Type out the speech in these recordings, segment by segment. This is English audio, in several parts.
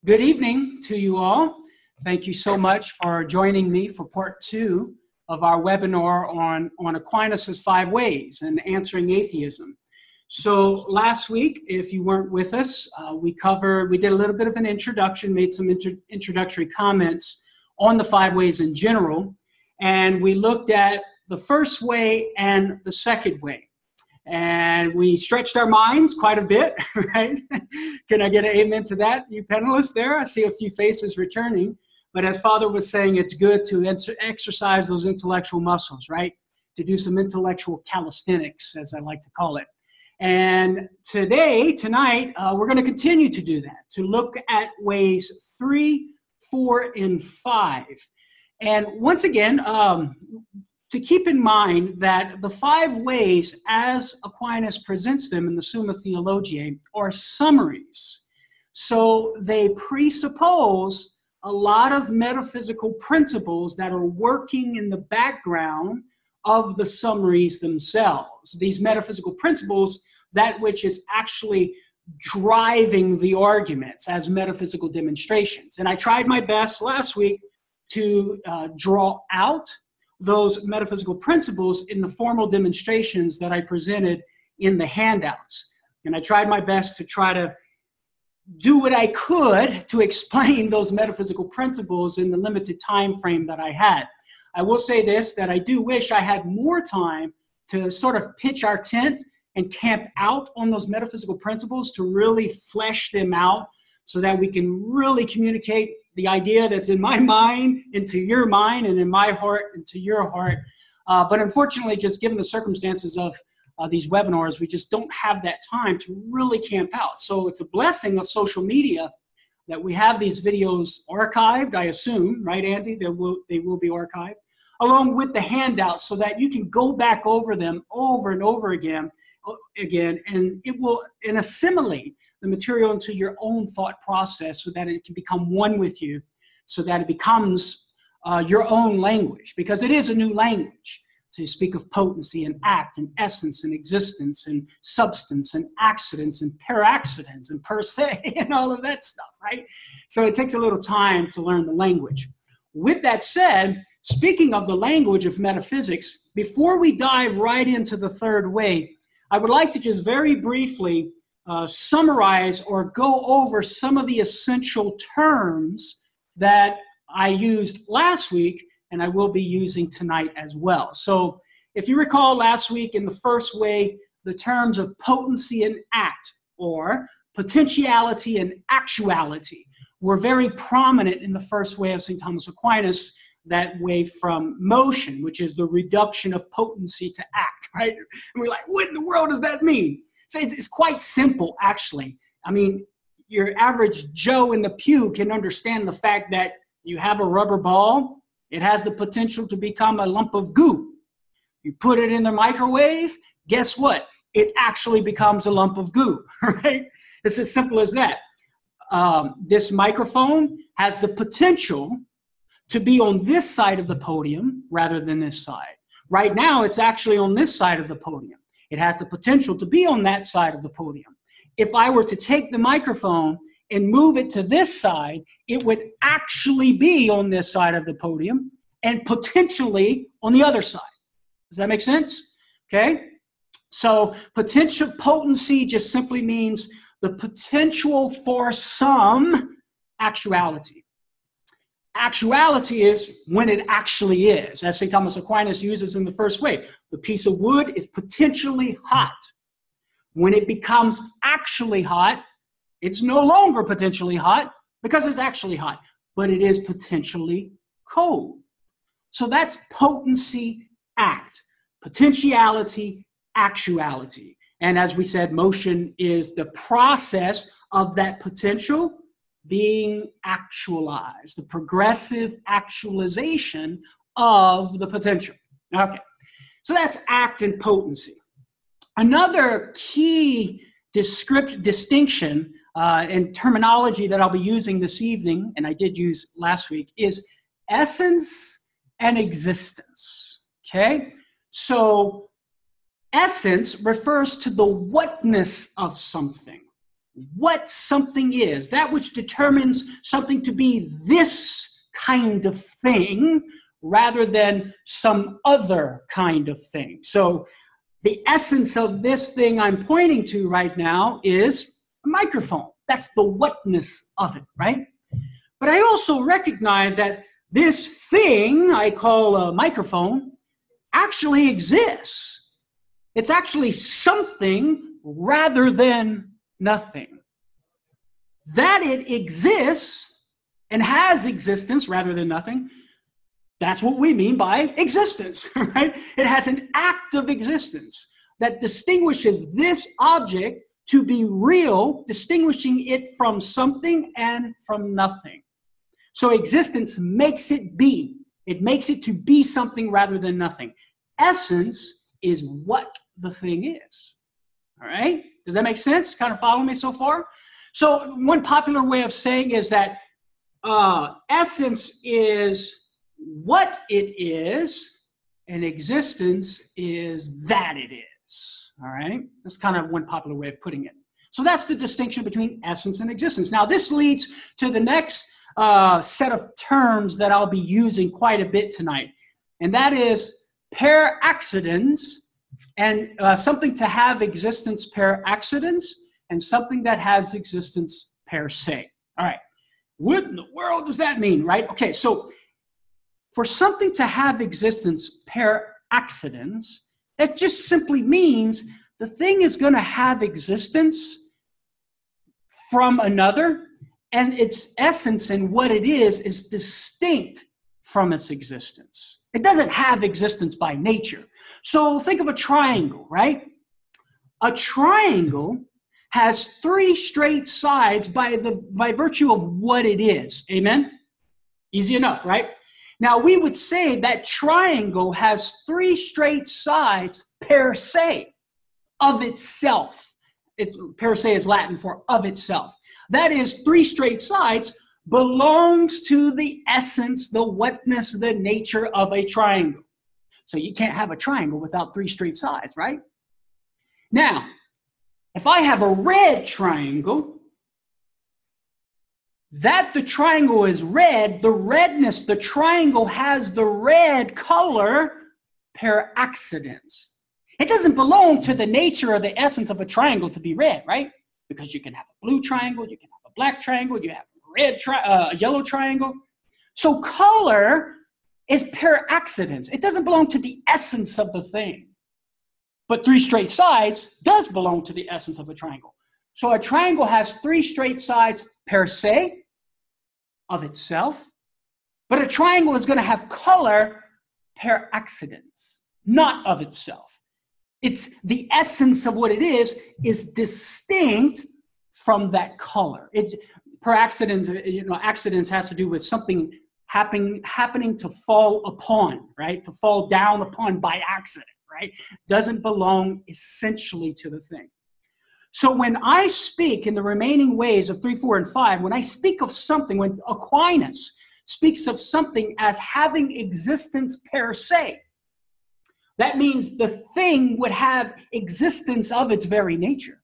Good evening to you all. Thank you so much for joining me for part 2 of our webinar on Aquinas' 5 ways and answering atheism. So last week, if you weren't with us, we did a little bit of an introduction, made some introductory comments on the 5 ways in general, and we looked at the first way and the second way. And we stretched our minds quite a bit, right? Can I get an amen to that, you panelists there? I see a few faces returning. But as Father was saying, it's good to exercise those intellectual muscles, right? To do some intellectual calisthenics, as I like to call it. And tonight, we're going to continue to do that, to look at ways 3, 4, and 5. And once again, to keep in mind that the 5 ways, as Aquinas presents them in the Summa Theologiae, are summaries. So they presuppose a lot of metaphysical principles that are working in the background of the summaries themselves. These metaphysical principles, that which is actually driving the arguments as metaphysical demonstrations. And I tried my best last week to draw out those metaphysical principles in the formal demonstrations that I presented in the handouts. And I tried my best to try to do what I could to explain those metaphysical principles in the limited time frame that I had. I will say this, that I do wish I had more time to sort of pitch our tent and camp out on those metaphysical principles to really flesh them out so that we can really communicate the idea that's in my mind into your mind and in my heart into your heart. But unfortunately, just given the circumstances of these webinars, we just don't have that time to really camp out. So it's a blessing of social media that we have these videos archived, I assume, right, Andy? They will be archived, along with the handouts so that you can go back over them over and over again, and it will assimilate the material into your own thought process so that it can become one with you, so that it becomes your own language, because it is a new language to speak of potency and act and essence and existence and substance and accidents and per-accidents and per se and all of that stuff, right? So it takes a little time to learn the language. With that said, speaking of the language of metaphysics, before we dive right into the third way, I would like to just very briefly summarize or go over some of the essential terms that I used last week and I will be using tonight as well. So if you recall last week in the first way, the terms of potency and act, or potentiality and actuality, were very prominent in the first way of St. Thomas Aquinas, that way from motion, which is the reduction of potency to act, right? And we're like, what in the world does that mean? So it's quite simple, actually. I mean, your average Joe in the pew can understand the fact that you have a rubber ball. It has the potential to become a lump of goo. You put it in the microwave, guess what? It actually becomes a lump of goo, right? It's as simple as that. This microphone has the potential to be on this side of the podium rather than this side. Right now, it's actually on this side of the podium. It has the potential to be on that side of the podium. If I were to take the microphone and move it to this side, it would actually be on this side of the podium and potentially on the other side. Does that make sense? Okay? So potential potency just simply means the potential for some actuality. Actuality is when it actually is, as St. Thomas Aquinas uses in the first way. The piece of wood is potentially hot. When it becomes actually hot, it's no longer potentially hot because it's actually hot, but it is potentially cold. So that's potency, act, potentiality, actuality. And as we said, motion is the process of that potential being actualized, the progressive actualization of the potential. Okay, so that's act and potency. Another key distinction and terminology that I'll be using this evening, and I did use last week, is essence and existence. Okay, so essence refers to the whatness of something. what something is, that which determines something to be this kind of thing rather than some other kind of thing. So the essence of this thing I'm pointing to right now is a microphone. That's the whatness of it, right? But I also recognize that this thing I call a microphone actually exists. It's actually something rather than nothing. That it exists and has existence rather than nothing, that's what we mean by existence, right? It has an act of existence that distinguishes this object to be real, distinguishing it from something and from nothing. So existence makes it be. It makes it to be something rather than nothing. Essence is what the thing is. All right? Does that make sense? Kind of follow me so far? So one popular way of saying is that essence is what it is, and existence is that it is. All right? That's kind of one popular way of putting it. So that's the distinction between essence and existence. Now, this leads to the next set of terms that I'll be using quite a bit tonight, and that is per accidens, and something to have existence per accidens, and something that has existence per se. All right, what in the world does that mean, right? Okay, so for something to have existence per accidens, that just simply means the thing is going to have existence from another, and its essence and what it is distinct from its existence. It doesn't have existence by nature. So think of a triangle, right? A triangle has three straight sides by virtue of what it is. Amen? Easy enough, right? Now, we would say that triangle has three straight sides per se, of itself. Per se is Latin for of itself. That is, three straight sides belongs to the essence, the whatness, the nature of a triangle. So you can't have a triangle without three straight sides, right? Now, if I have a red triangle, that the triangle is red, the redness, the triangle has the red color per accidens. It doesn't belong to the nature or the essence of a triangle to be red, right? Because you can have a blue triangle, you can have a black triangle, you have a yellow triangle. So color is per accidens. It doesn't belong to the essence of the thing. But three straight sides does belong to the essence of a triangle. So a triangle has three straight sides per se, of itself. But a triangle is going to have color per accidens, not of itself. It's the essence of what it is distinct from that color. It's per accidens, accidents has to do with something happening to fall upon, right? To fall down upon by accident, right? Doesn't belong essentially to the thing. So when I speak in the remaining ways of 3, 4, and 5, when I speak of something, when Aquinas speaks of something as having existence per se, that means the thing would have existence of its very nature.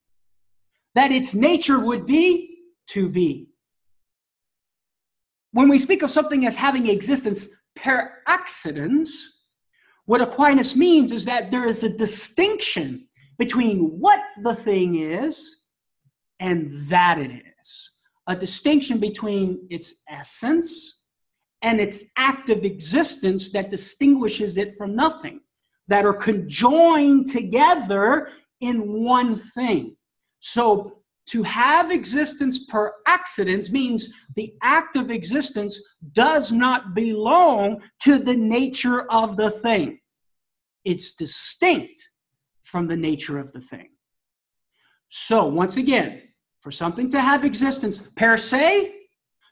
That its nature would be to be. When we speak of something as having existence per accidens, what Aquinas means is that there is a distinction between what the thing is and that it is. A distinction between its essence and its active existence that distinguishes it from nothing, that are conjoined together in one thing. So to have existence per accidens means the act of existence does not belong to the nature of the thing. It's distinct from the nature of the thing. So once again, for something to have existence per se,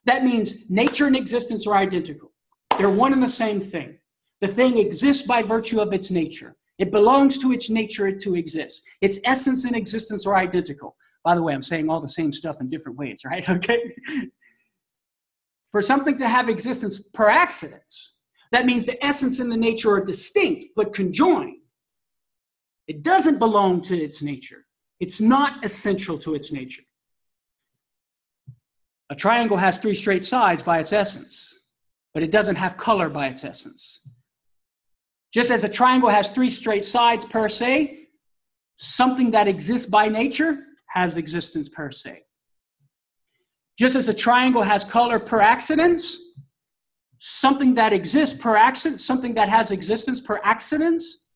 that means nature and existence are identical. They're one and the same thing. The thing exists by virtue of its nature. It belongs to its nature to exist. Its essence and existence are identical. By the way, I'm saying all the same stuff in different ways, right? Okay. For something to have existence per accidens, that means the essence and the nature are distinct but conjoined. It doesn't belong to its nature. It's not essential to its nature. A triangle has three straight sides by its essence, but it doesn't have color by its essence. Just as a triangle has three straight sides per se, something that exists by nature has existence per se. Just as a triangle has color per accidence, something that exists per accident, something that has existence per accidence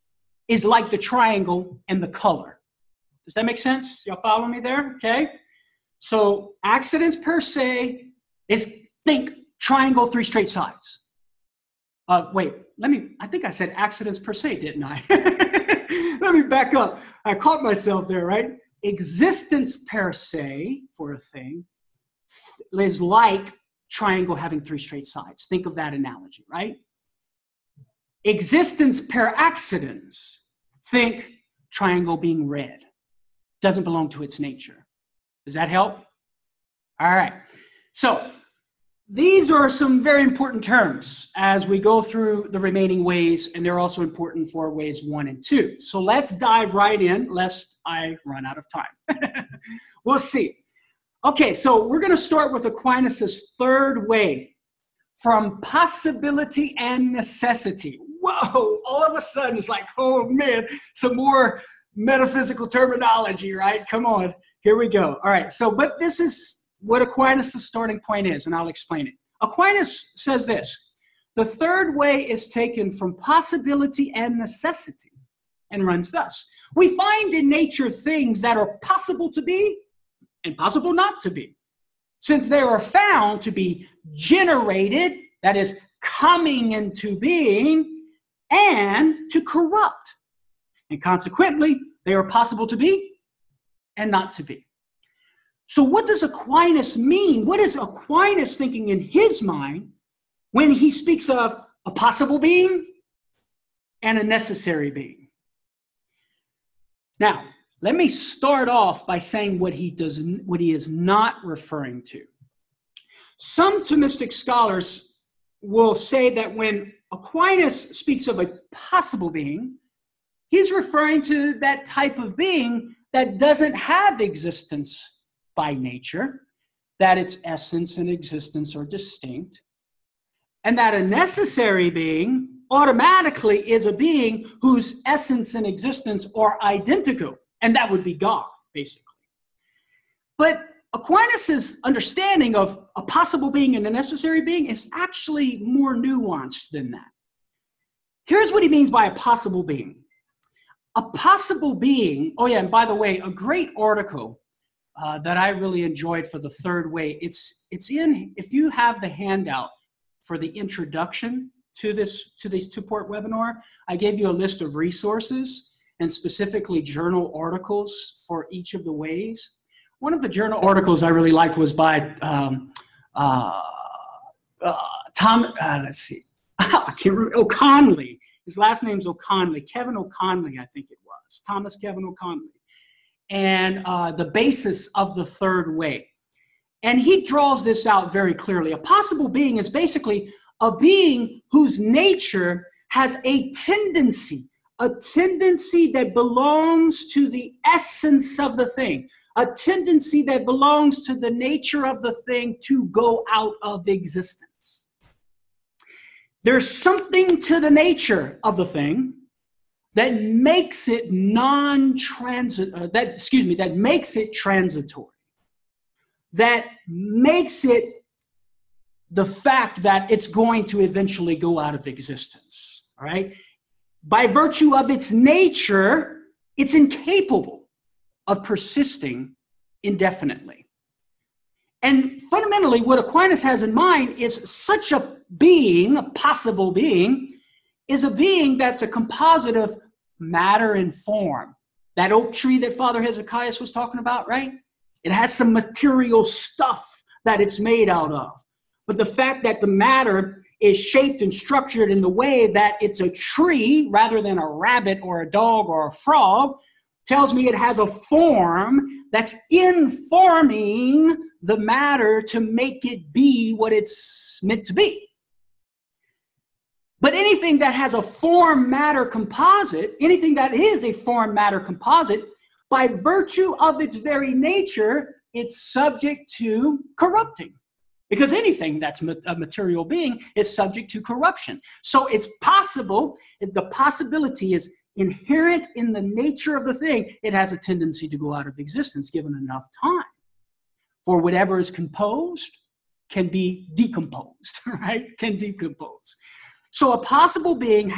is like the triangle and the color. Does that make sense? Y'all follow me there? Okay. So accidents per se is, think triangle, three straight sides. Wait, I think I said accidents per se, didn't I? Let me back up. I caught myself there, right? Existence per se for a thing is like triangle having three straight sides. Think of that analogy, right? Existence per accidens, think triangle being red. Doesn't belong to its nature. Does that help? All right. So these are some very important terms as we go through the remaining ways, and they're also important for ways 1 and 2. So let's dive right in, lest I run out of time. We'll see. Okay, so we're going to start with Aquinas' third way, from possibility and necessity. Whoa, all of a sudden it's like, oh man, some more metaphysical terminology, right? Come on, here we go. All right, so, but this is what Aquinas' starting point is, and I'll explain it. Aquinas says this: the third way is taken from possibility and necessity, and runs thus. We find in nature things that are possible to be and possible not to be, since they are found to be generated, that is, coming into being, and to corrupt. And consequently, they are possible to be and not to be. So what does Aquinas mean? What is Aquinas thinking in his mind when he speaks of a possible being and a necessary being? Now, let me start off by saying what he is not referring to. Some Thomistic scholars will say that when Aquinas speaks of a possible being, he's referring to that type of being that doesn't have existence by nature, that its essence and existence are distinct, and that a necessary being automatically is a being whose essence and existence are identical, and that would be God, basically. But Aquinas' understanding of a possible being and a necessary being is actually more nuanced than that. Here's what he means by a possible being. A possible being, oh yeah, and by the way, a great article that I really enjoyed for the third way, it's in, if you have the handout for the introduction to this two-part webinar, I gave you a list of resources and specifically journal articles for each of the ways. One of the journal articles I really liked was by let's see, I can't remember, O'Conley. His last name's O'Conley, Kevin O'Conley, I think it was, Thomas Kevin O'Conley. And the basis of the third way. And he draws this out very clearly. A possible being is basically a being whose nature has a tendency that belongs to the essence of the thing, a tendency that belongs to the nature of the thing to go out of existence. There's something to the nature of the thing that makes it that makes it transitory, that makes it the fact that it's going to eventually go out of existence, all right? By virtue of its nature, it's incapable of persisting indefinitely. And fundamentally, what Aquinas has in mind is such a being, a possible being, is a being that's a composite of matter and form. That oak tree that Father Hezekiah was talking about, right? It has some material stuff that it's made out of. But the fact that the matter is shaped and structured in the way that it's a tree rather than a rabbit or a dog or a frog tells me it has a form that's informing the matter to make it be what it's meant to be. But anything that has a form-matter composite, anything that is a form-matter composite, by virtue of its very nature, it's subject to corrupting. because anything that's a material being is subject to corruption. So it's possible, the possibility is inherent in the nature of the thing. It has a tendency to go out of existence given enough time. For whatever is composed can be decomposed, right? Can decompose. So a possible being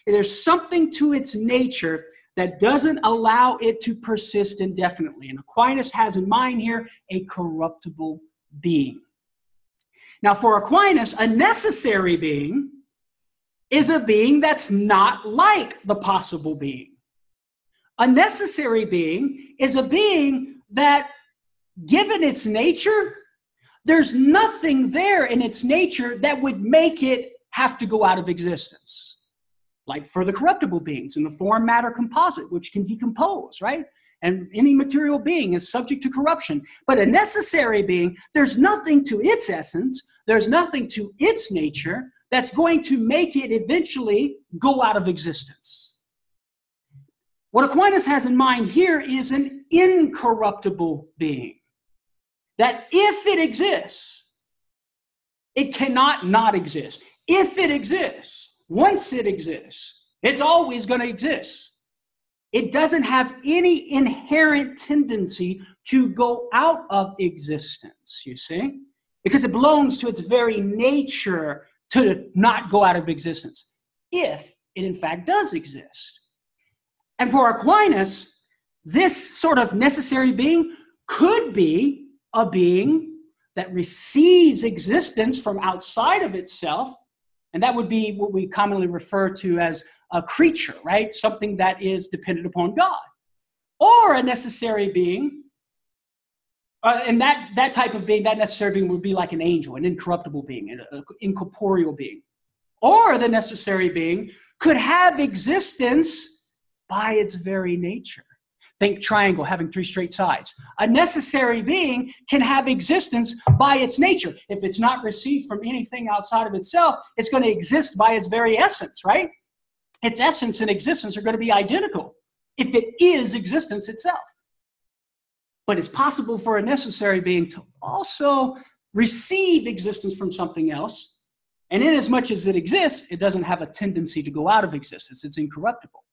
there's something to its nature that doesn't allow it to persist indefinitely. And Aquinas has in mind here a corruptible being. Now for Aquinas, a necessary being is a being that's not like the possible being. A necessary being is a being that, given its nature, there's nothing there in its nature that would make it have to go out of existence. Like for the corruptible beings in the form matter composite, which can decompose, right? And any material being is subject to corruption. But a necessary being, there's nothing to its essence, there's nothing to its nature that's going to make it eventually go out of existence. What Aquinas has in mind here is an incorruptible being. That if it exists, it cannot not exist. If it exists, once it exists, it's always going to exist. It doesn't have any inherent tendency to go out of existence, you see? Because it belongs to its very nature to not go out of existence, if it in fact does exist. And for Aquinas, this sort of necessary being could be a being that receives existence from outside of itself, and that would be what we commonly refer to as a creature, right? Something that is dependent upon God. Or a necessary being, and that type of being, that necessary being would be like an angel, an incorruptible being, an incorporeal being. Or the necessary being could have existence by its very nature. Think triangle having three straight sides. A necessary being can have existence by its nature. If it's not received from anything outside of itself, it's going to exist by its very essence, right? Its essence and existence are going to be identical if it is existence itself. But it's possible for a necessary being to also receive existence from something else. And in as much as it exists, it doesn't have a tendency to go out of existence. It's incorruptible.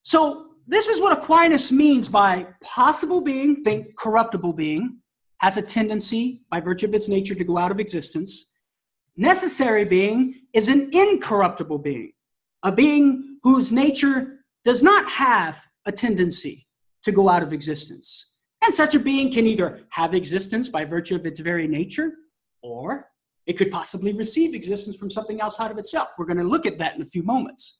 So this is what Aquinas means by possible being, think corruptible being, has a tendency by virtue of its nature to go out of existence. Necessary being is an incorruptible being, a being whose nature does not have a tendency to go out of existence. And such a being can either have existence by virtue of its very nature, or it could possibly receive existence from something outside of itself. We're going to look at that in a few moments.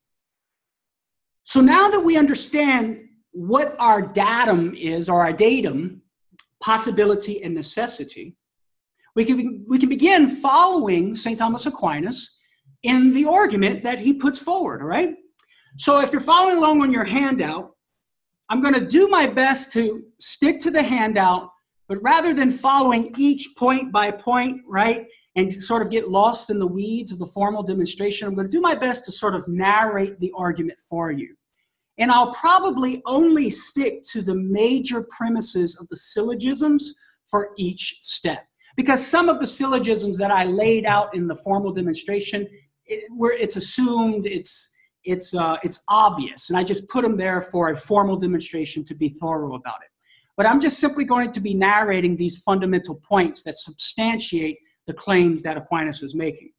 So now that we understand what our datum is, or our datum, possibility and necessity, we can begin following St. Thomas Aquinas in the argument that he puts forward, all right? So if you're following along on your handout, I'm going to do my best to stick to the handout, but rather than following each point by point, right, and sort of get lost in the weeds of the formal demonstration, I'm going to do my best to sort of narrate the argument for you. And I'll probably only stick to the major premises of the syllogisms for each step. Because some of the syllogisms that I laid out in the formal demonstration, where it's assumed, it's obvious. And I just put them there for a formal demonstration to be thorough about it. But I'm just simply going to be narrating these fundamental points that substantiate the claims that Aquinas is making.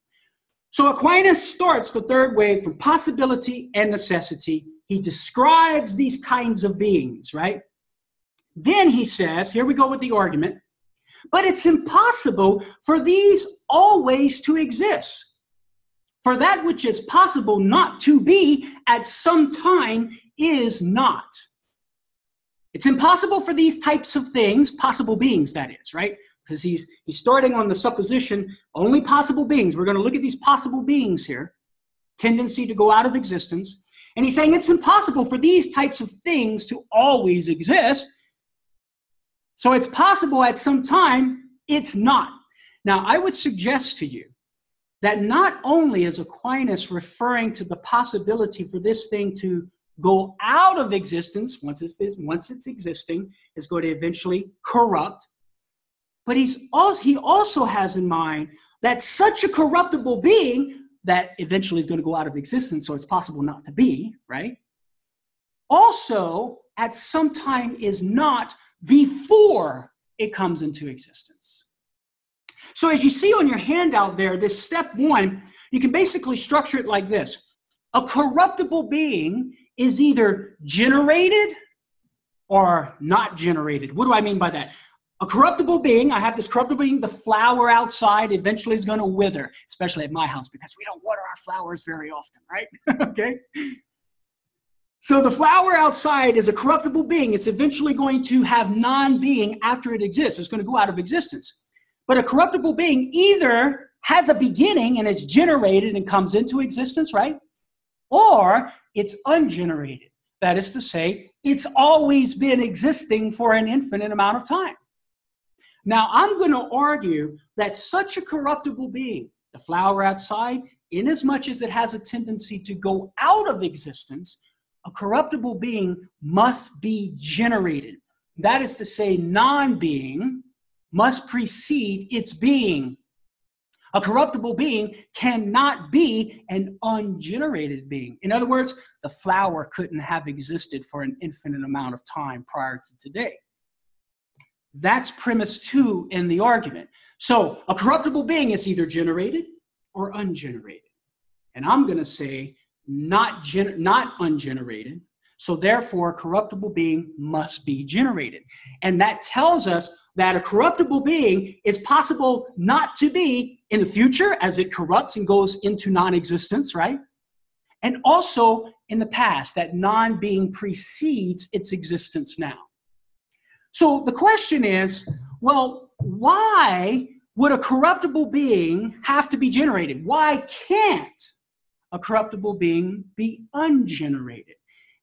So Aquinas starts the third wave from possibility and necessity. He describes these kinds of beings, right? Then he says, here we go with the argument, but it's impossible for these always to exist. For that which is possible not to be at some time is not. It's impossible for these types of things, possible beings that is, right? Because he's starting on the supposition, only possible beings. We're going to look at these possible beings here, tendency to go out of existence. And he's saying it's impossible for these types of things to always exist. So it's possible at some time, it's not. Now, I would suggest to you that not only is Aquinas referring to the possibility for this thing to go out of existence, once it's existing, is going to eventually corrupt, but he also has in mind that such a corruptible being that eventually is going to go out of existence, so it's possible not to be, right? Also, at some time is not before it comes into existence. So as you see on your handout there, this step 1, you can basically structure it like this. A corruptible being is either generated or not generated. What do I mean by that? A corruptible being, I have this corruptible being, the flower outside eventually is going to wither, especially at my house because we don't water our flowers very often, right? Okay? So the flower outside is a corruptible being. It's eventually going to have non-being after it exists. It's going to go out of existence. But a corruptible being either has a beginning and it's generated and comes into existence, right? Or it's ungenerated. That is to say, it's always been existing for an infinite amount of time. Now, I'm going to argue that such a corruptible being, the flower outside, inasmuch as it has a tendency to go out of existence, a corruptible being must be generated. That is to say, non-being must precede its being. A corruptible being cannot be an ungenerated being. In other words, the flower couldn't have existed for an infinite amount of time prior to today. That's premise 2 in the argument. So a corruptible being is either generated or ungenerated. And I'm going to say not ungenerated. So therefore, a corruptible being must be generated. And that tells us that a corruptible being is possible not to be in the future as it corrupts and goes into non-existence, right? And also in the past, that non-being precedes its existence now. So the question is, well, why would a corruptible being have to be generated? Why can't a corruptible being be ungenerated?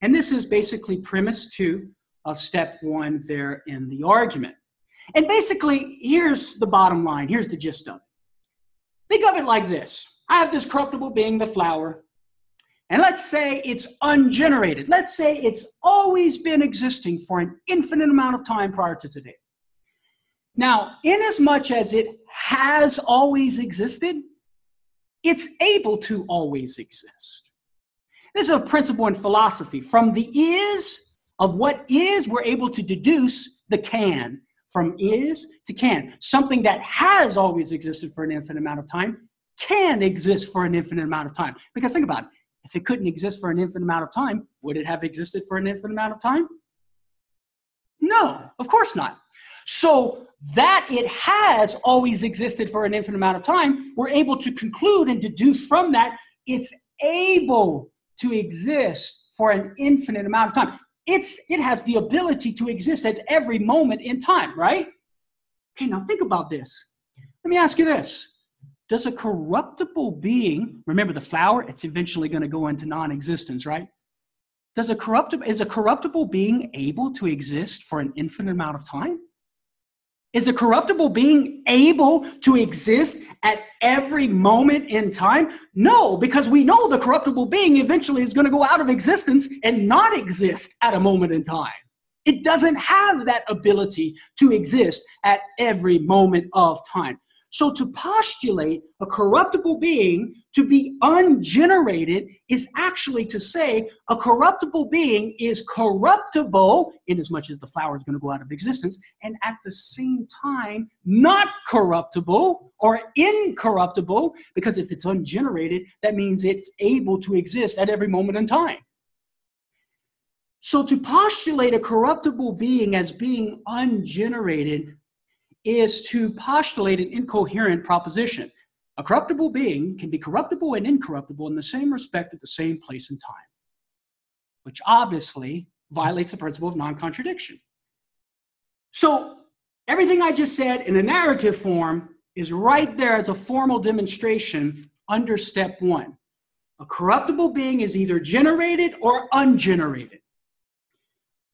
And this is basically premise 2 of step 1 there in the argument. And basically, here's the bottom line. Here's the gist of it. Think of it like this. I have this corruptible being, the flower, and let's say it's ungenerated. Let's say it's always been existing for an infinite amount of time prior to today. Now, inasmuch as it has always existed, it's able to always exist. This is a principle in philosophy. From the is of what is, we're able to deduce the can. From is to can. Something that has always existed for an infinite amount of time can exist for an infinite amount of time. Because think about it. If it couldn't exist for an infinite amount of time, would it have existed for an infinite amount of time? No, of course not. So that it has always existed for an infinite amount of time, we're able to conclude and deduce from that it's able to exist for an infinite amount of time. It has the ability to exist at every moment in time, right? Okay, now think about this. Let me ask you this. Does a corruptible being, remember the flower, it's eventually going to go into non-existence, right? Is a corruptible being able to exist for an infinite amount of time? Is a corruptible being able to exist at every moment in time? No, because we know the corruptible being eventually is going to go out of existence and not exist at a moment in time. It doesn't have that ability to exist at every moment of time. So to postulate a corruptible being to be ungenerated is actually to say a corruptible being is corruptible in as much as the flower is going to go out of existence, and at the same time not corruptible or incorruptible, because if it's ungenerated, that means it's able to exist at every moment in time. So to postulate a corruptible being as being ungenerated is to postulate an incoherent proposition. A corruptible being can be corruptible and incorruptible in the same respect at the same place and time, which obviously violates the principle of non-contradiction. So everything I just said in a narrative form is right there as a formal demonstration under step 1. A corruptible being is either generated or ungenerated.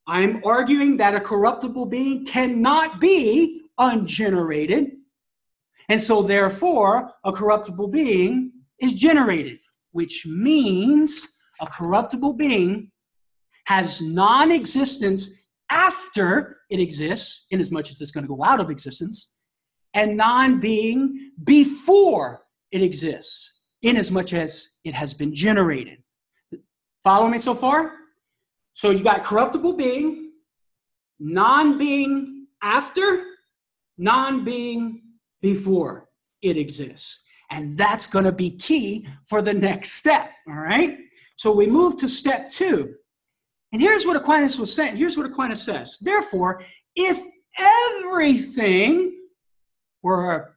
I'm arguing that a corruptible being cannot be ungenerated, and so therefore a corruptible being is generated, which means a corruptible being has non-existence after it exists, in as much as it's going to go out of existence, and non-being before it exists, inasmuch as it has been generated. Follow me so far? So you got corruptible being, non-being after, non-being before it exists. And that's going to be key for the next step, all right? So we move to step 2. And here's what Aquinas was saying. Here's what Aquinas says. Therefore, if everything were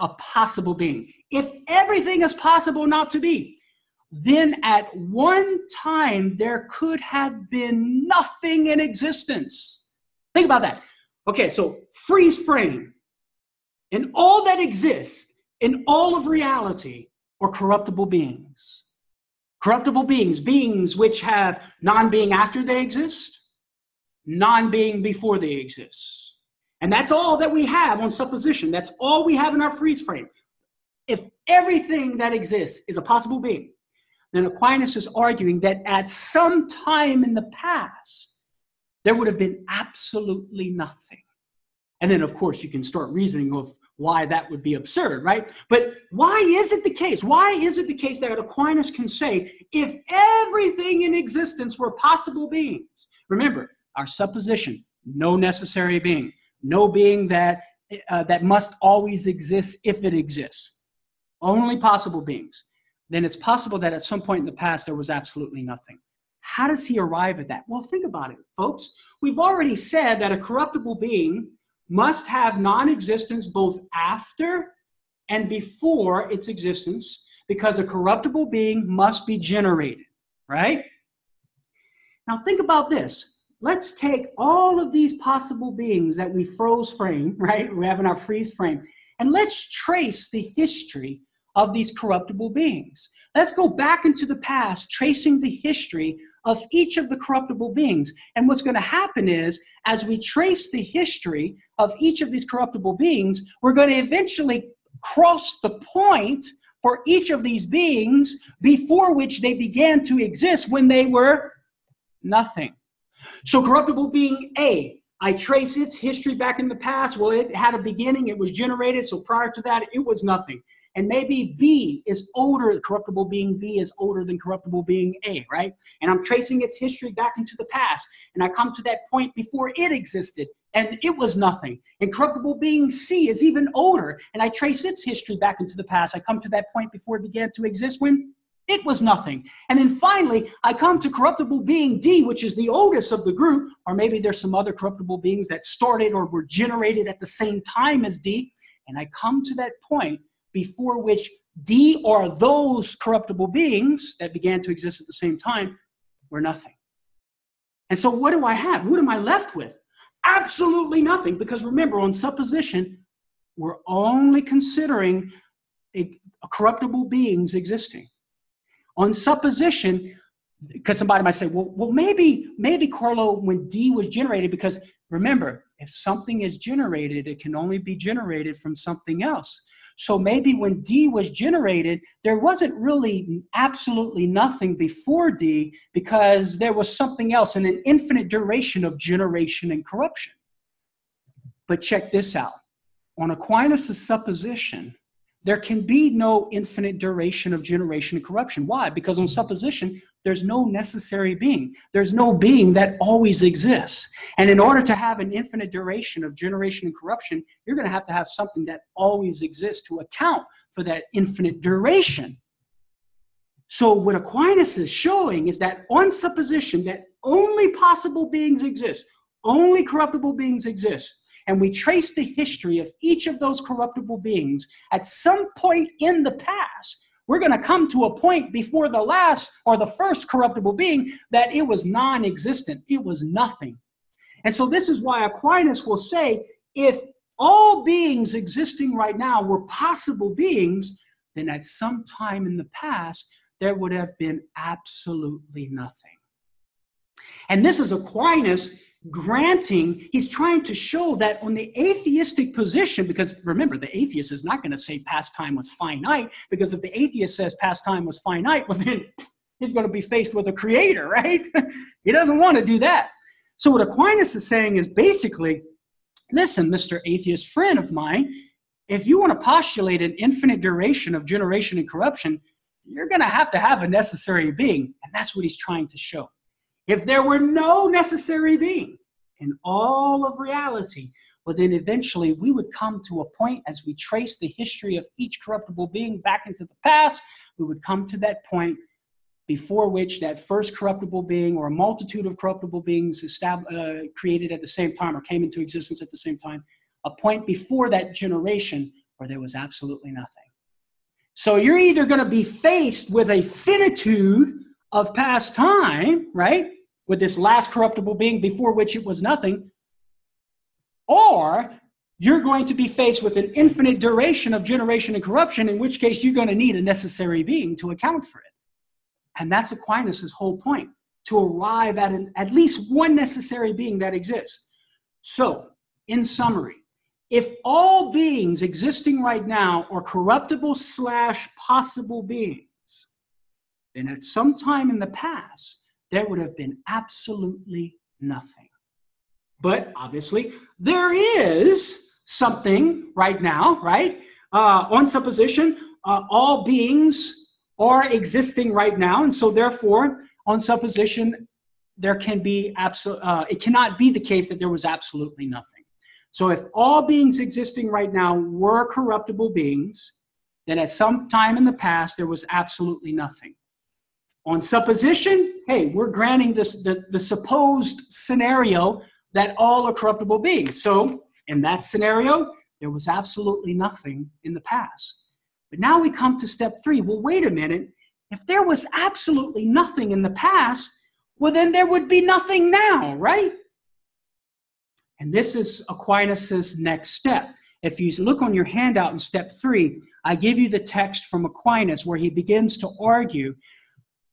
a possible being, if everything is possible not to be, then at one time there could have been nothing in existence. Think about that. Okay, so freeze frame. And all that exists in all of reality are corruptible beings. Corruptible beings, beings which have non-being after they exist, non-being before they exist. And that's all that we have on supposition. That's all we have in our freeze frame. If everything that exists is a possible being, then Aquinas is arguing that at some time in the past, there would have been absolutely nothing. And then, of course, you can start reasoning of why that would be absurd, right? But why is it the case? Why is it the case that Aquinas can say, if everything in existence were possible beings? Remember, our supposition, no necessary being, no being that must always exist if it exists, only possible beings. Then it's possible that at some point in the past there was absolutely nothing. How does he arrive at that? Well, think about it, folks. We've already said that a corruptible being must have non-existence both after and before its existence, because a corruptible being must be generated, right? Now think about this. Let's take all of these possible beings that we froze frame, right? We have in our freeze frame, and let's trace the history of these corruptible beings. Let's go back into the past, tracing the history of each of the corruptible beings. And what's going to happen is, as we trace the history of each of these corruptible beings, we're going to eventually cross the point for each of these beings before which they began to exist when they were nothing. So corruptible being A, I trace its history back in the past. Well, it had a beginning, it was generated, so prior to that, it was nothing. And maybe B is older, corruptible being B is older than corruptible being A, right? And I'm tracing its history back into the past. And I come to that point before it existed, and it was nothing. And corruptible being C is even older, and I trace its history back into the past. I come to that point before it began to exist when it was nothing. And then finally, I come to corruptible being D, which is the oldest of the group, or maybe there's some other corruptible beings that started or were generated at the same time as D. And I come to that point before which D, or those corruptible beings that began to exist at the same time, were nothing. And so what do I have? What am I left with? Absolutely nothing, because remember, on supposition, we're only considering corruptible beings existing. On supposition, because somebody might say, well, maybe Carlo, when D was generated, because remember, if something is generated, it can only be generated from something else. So maybe when D was generated, there wasn't really absolutely nothing before D, because there was something else in an infinite duration of generation and corruption. But check this out. On Aquinas' supposition, there can be no infinite duration of generation and corruption. Why? Because on supposition, there's no necessary being. There's no being that always exists. And in order to have an infinite duration of generation and corruption, you're going to have something that always exists to account for that infinite duration. So what Aquinas is showing is that on supposition that only possible beings exist, only corruptible beings exist, and we trace the history of each of those corruptible beings, at some point in the past, we're going to come to a point before the last or the first corruptible being that it was non-existent. It was nothing. And so this is why Aquinas will say, if all beings existing right now were possible beings, then at some time in the past, there would have been absolutely nothing. And this is Aquinas granting, he's trying to show that on the atheistic position, because remember, the atheist is not going to say past time was finite, because if the atheist says past time was finite, well then he's going to be faced with a creator, right? He doesn't want to do that. So what Aquinas is saying is basically, listen, Mr. Atheist friend of mine, if you want to postulate an infinite duration of generation and corruption, you're going to have a necessary being. And that's what he's trying to show. If there were no necessary being in all of reality, well, then eventually we would come to a point as we trace the history of each corruptible being back into the past, we would come to that point before which that first corruptible being or a multitude of corruptible beings created at the same time or came into existence at the same time, a point before that generation where there was absolutely nothing. So you're either going to be faced with a finitude of past time, right, with this last corruptible being before which it was nothing, or you're going to be faced with an infinite duration of generation and corruption, in which case you're going to need a necessary being to account for it. And that's Aquinas' whole point, to arrive at at least one necessary being that exists. So, in summary, if all beings existing right now are corruptible / possible beings, then at some time in the past, there would have been absolutely nothing. But obviously, there is something right now, right? On supposition, all beings are existing right now, and so therefore, on supposition, there can be it cannot be the case that there was absolutely nothing. So if all beings existing right now were corruptible beings, then at some time in the past, there was absolutely nothing. On supposition, hey, we're granting this, the supposed scenario that all are corruptible beings. So in that scenario, there was absolutely nothing in the past. But now we come to step 3. Well, wait a minute. If there was absolutely nothing in the past, well, then there would be nothing now, right? And this is Aquinas' next step. If you look on your handout in step 3, I give you the text from Aquinas where he begins to argue,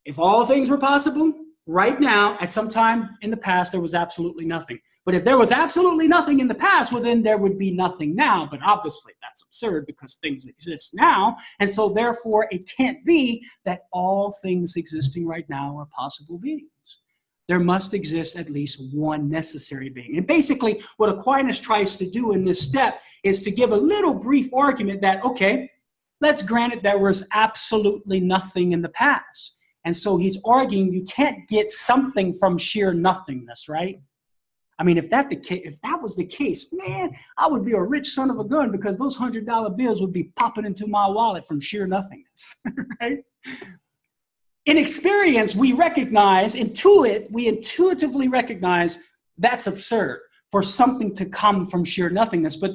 if all things were possible, right now, at some time in the past, there was absolutely nothing. But if there was absolutely nothing in the past, well, then there would be nothing now. But obviously, that's absurd because things exist now. And so, therefore, it can't be that all things existing right now are possible beings. There must exist at least one necessary being. And basically, what Aquinas tries to do in this step is to give a little brief argument that, okay, let's grant it there was absolutely nothing in the past. And so he's arguing you can't get something from sheer nothingness, right? I mean, if that was the case, man, I would be a rich son of a gun because those $100 bills would be popping into my wallet from sheer nothingness, right? In experience, we intuitively recognize that's absurd for something to come from sheer nothingness. But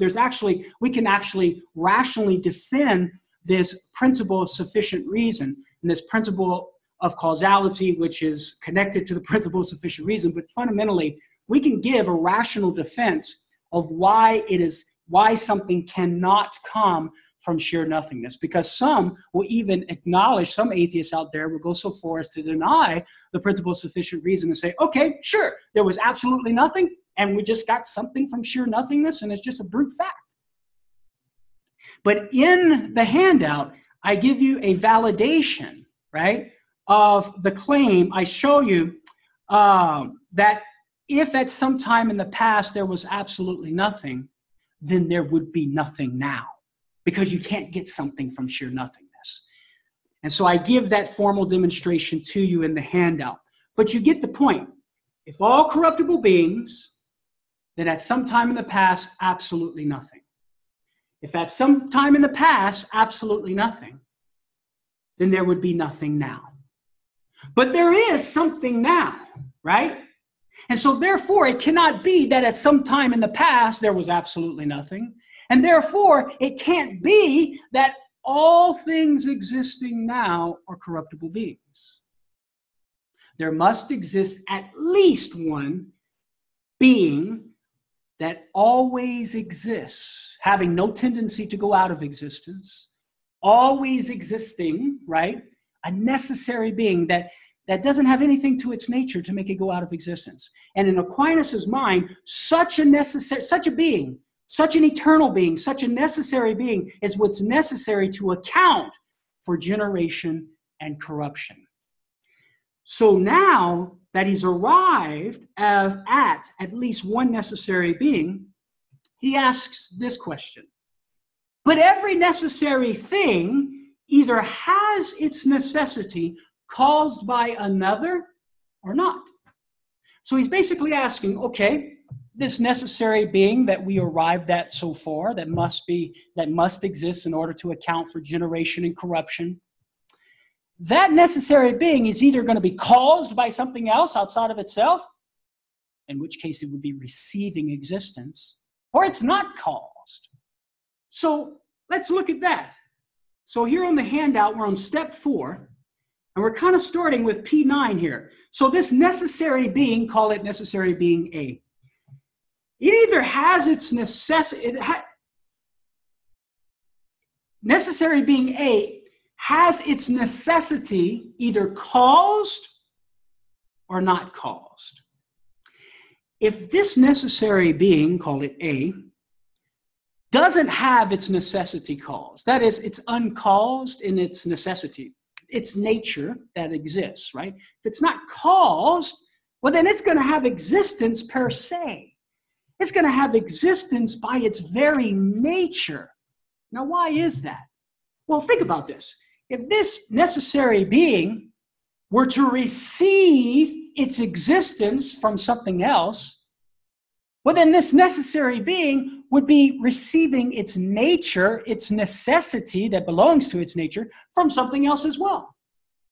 we can actually rationally defend this principle of sufficient reason and this principle of causality, which is connected to the principle of sufficient reason. But fundamentally, we can give a rational defense of why something cannot come from sheer nothingness, because some will even acknowledge, some atheists out there will go so far as to deny the principle of sufficient reason and say, okay, sure, there was absolutely nothing, and we just got something from sheer nothingness, and it's just a brute fact. But in the handout, I give you a validation, right, of the claim. I show you that if at some time in the past there was absolutely nothing, then there would be nothing now, because you can't get something from sheer nothingness. And so I give that formal demonstration to you in the handout. But you get the point. If all corruptible beings, then at some time in the past, absolutely nothing. If at some time in the past, absolutely nothing, then there would be nothing now. But there is something now, right? And so therefore, it cannot be that at some time in the past, there was absolutely nothing. And therefore, it can't be that all things existing now are corruptible beings. There must exist at least one being that always exists, having no tendency to go out of existence, always existing, right? A necessary being that doesn't have anything to its nature to make it go out of existence. And in Aquinas' mind, such a being, such an eternal being, such a necessary being is what's necessary to account for generation and corruption. So now that he's arrived at least one necessary being, he asks this question. But every necessary thing either has its necessity caused by another or not. So he's basically asking, okay, this necessary being that we arrived at so far, that must exist in order to account for generation and corruption, that necessary being is either going to be caused by something else outside of itself, in which case it would be receiving existence, or it's not caused. So let's look at that. So here on the handout, we're on step 4, and we're kind of starting with P9 here. So this necessary being, call it necessary being A. It either has its necessity, necessary being A has its necessity either caused or not caused. If this necessary being, call it A, doesn't have its necessity caused, that is, it's uncaused in its necessity, its nature that exists, right? If it's not caused, well, then it's going to have existence per se. It's going to have existence by its very nature. Now, why is that? Well, think about this. If this necessary being were to receive its existence from something else, well, then this necessary being would be receiving its nature, its necessity that belongs to its nature, from something else as well.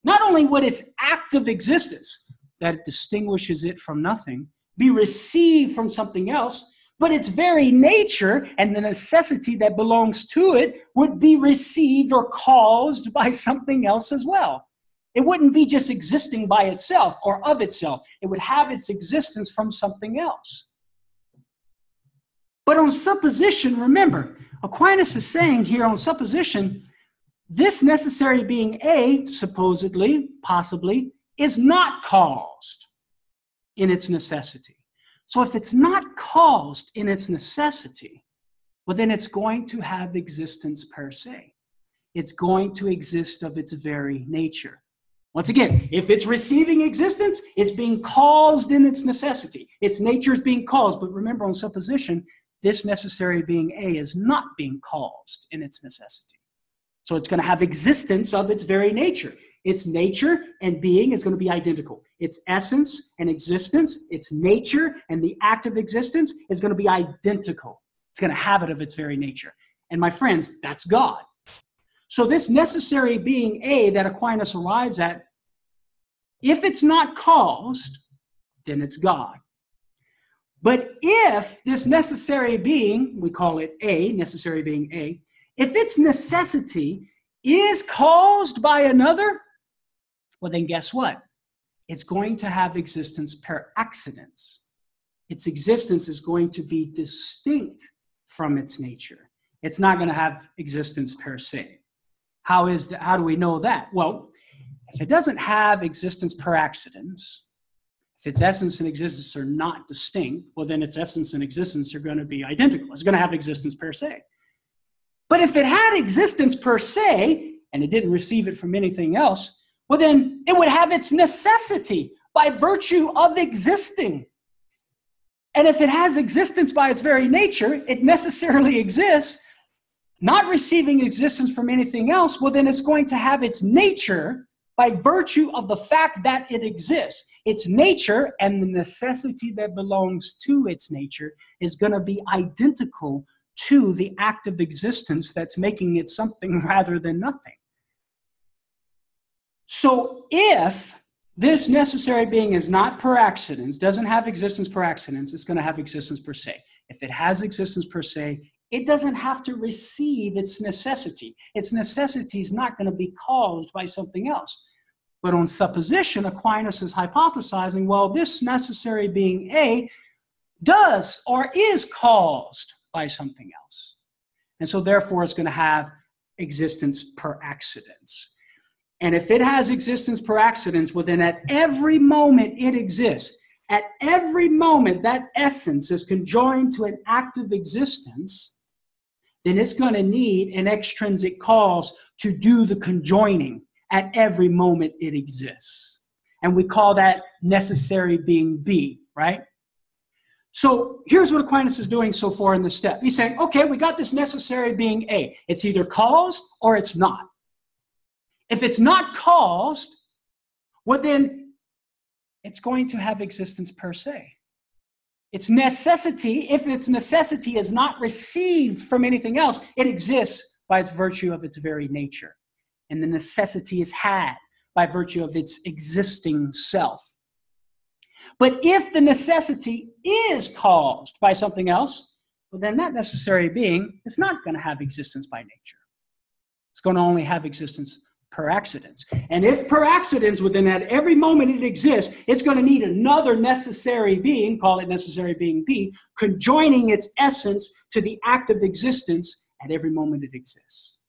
Not only would its active existence, that distinguishes it from nothing, be received from something else, but its very nature and the necessity that belongs to it would be received or caused by something else as well. It wouldn't be just existing by itself or of itself. It would have its existence from something else. But on supposition, remember, Aquinas is saying here on supposition, this necessary being A, supposedly, possibly, is not caused in its necessity. So if it's not caused in its necessity, well, then it's going to have existence per se. It's going to exist of its very nature. Once again, if it's receiving existence, it's being caused in its necessity. Its nature is being caused. But remember, on supposition, this necessary being A is not being caused in its necessity. So it's going to have existence of its very nature. Its nature and being is going to be identical. Its essence and existence, its nature and the act of existence is going to be identical. It's going to have it of its very nature. And my friends, that's God. So this necessary being A that Aquinas arrives at, if it's not caused, then it's God. But if this necessary being, we call it A, necessary being A, if its necessity is caused by another, well, then guess what? It's going to have existence per accidens. Its existence is going to be distinct from its nature. It's not going to have existence per se. How do we know that? Well, if it doesn't have existence per accidens, if its essence and existence are not distinct, well, then its essence and existence are going to be identical. It's going to have existence per se. But if it had existence per se, and it didn't receive it from anything else, well, then it would have its necessity by virtue of existing. And if it has existence by its very nature, it necessarily exists, not receiving existence from anything else, well, then it's going to have its nature by virtue of the fact that it exists. Its nature and the necessity that belongs to its nature is going to be identical to the act of existence that's making it something rather than nothing. So if this necessary being is not per accidens, doesn't have existence per accidens, it's going to have existence per se. If it has existence per se, it doesn't have to receive its necessity. Its necessity is not going to be caused by something else. But on supposition, Aquinas is hypothesizing, well, this necessary being A does or is caused by something else. And so therefore it's going to have existence per accidens. And if it has existence per accidens, well, then at every moment it exists. At every moment that essence is conjoined to an active existence, then it's going to need an extrinsic cause to do the conjoining at every moment it exists. And we call that necessary being B, right? So here's what Aquinas is doing so far in this step. He's saying, okay, we got this necessary being A. It's either caused or it's not. If it's not caused, well then it's going to have existence per se. Its necessity, if its necessity is not received from anything else, it exists by its virtue of its very nature. And the necessity is had by virtue of its existing self. But if the necessity is caused by something else, well, then that necessary being is not going to have existence by nature. It's going to only have existence per accidens. And if per accidens, within at every moment it exists, it's going to need another necessary being, call it necessary being B, conjoining its essence to the act of existence at every moment it exists.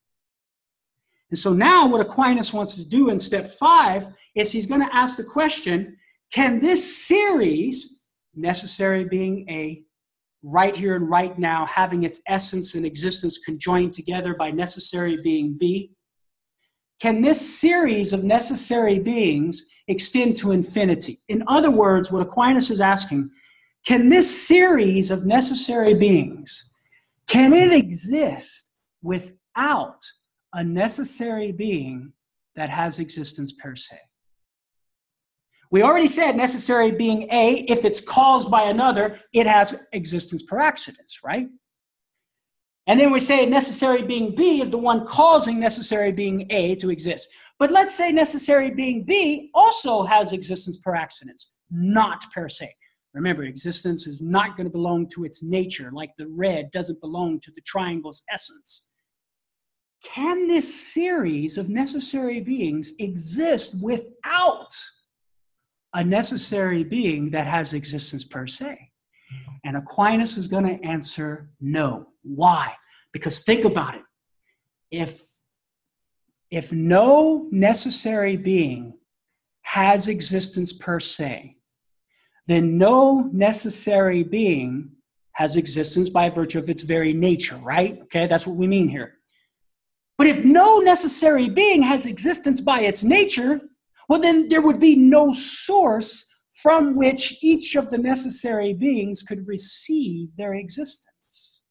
And so now what Aquinas wants to do in step 5 is he's going to ask the question, can this series, necessary being A, right here and right now, having its essence and existence conjoined together by necessary being B, can this series of necessary beings extend to infinity? In other words, what Aquinas is asking, can this series of necessary beings, can it exist without a necessary being that has existence per se? We already said necessary being A, if it's caused by another, it has existence per accidens, right? And then we say necessary being B is the one causing necessary being A to exist. But let's say necessary being B also has existence per accidens, not per se. Remember, existence is not going to belong to its nature, like the red doesn't belong to the triangle's essence. Can this series of necessary beings exist without a necessary being that has existence per se? And Aquinas is going to answer no. Why? Because think about it. If no necessary being has existence per se, then no necessary being has existence by virtue of its very nature, right? Okay, that's what we mean here. But if no necessary being has existence by its nature, well, then there would be no source from which each of the necessary beings could receive their existence.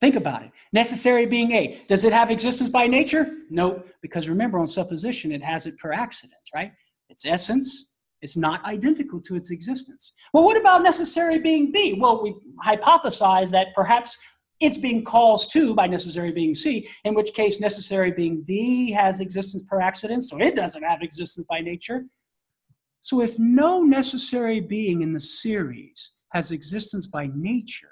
Think about it. Necessary being A. Does it have existence by nature? No, because remember, on supposition, it has it per accidens, right? Its essence is not identical to its existence. Well, what about necessary being B? Well, we hypothesize that perhaps it's being caused too by necessary being C, in which case necessary being B has existence per accidens, so it doesn't have existence by nature. So if no necessary being in the series has existence by nature,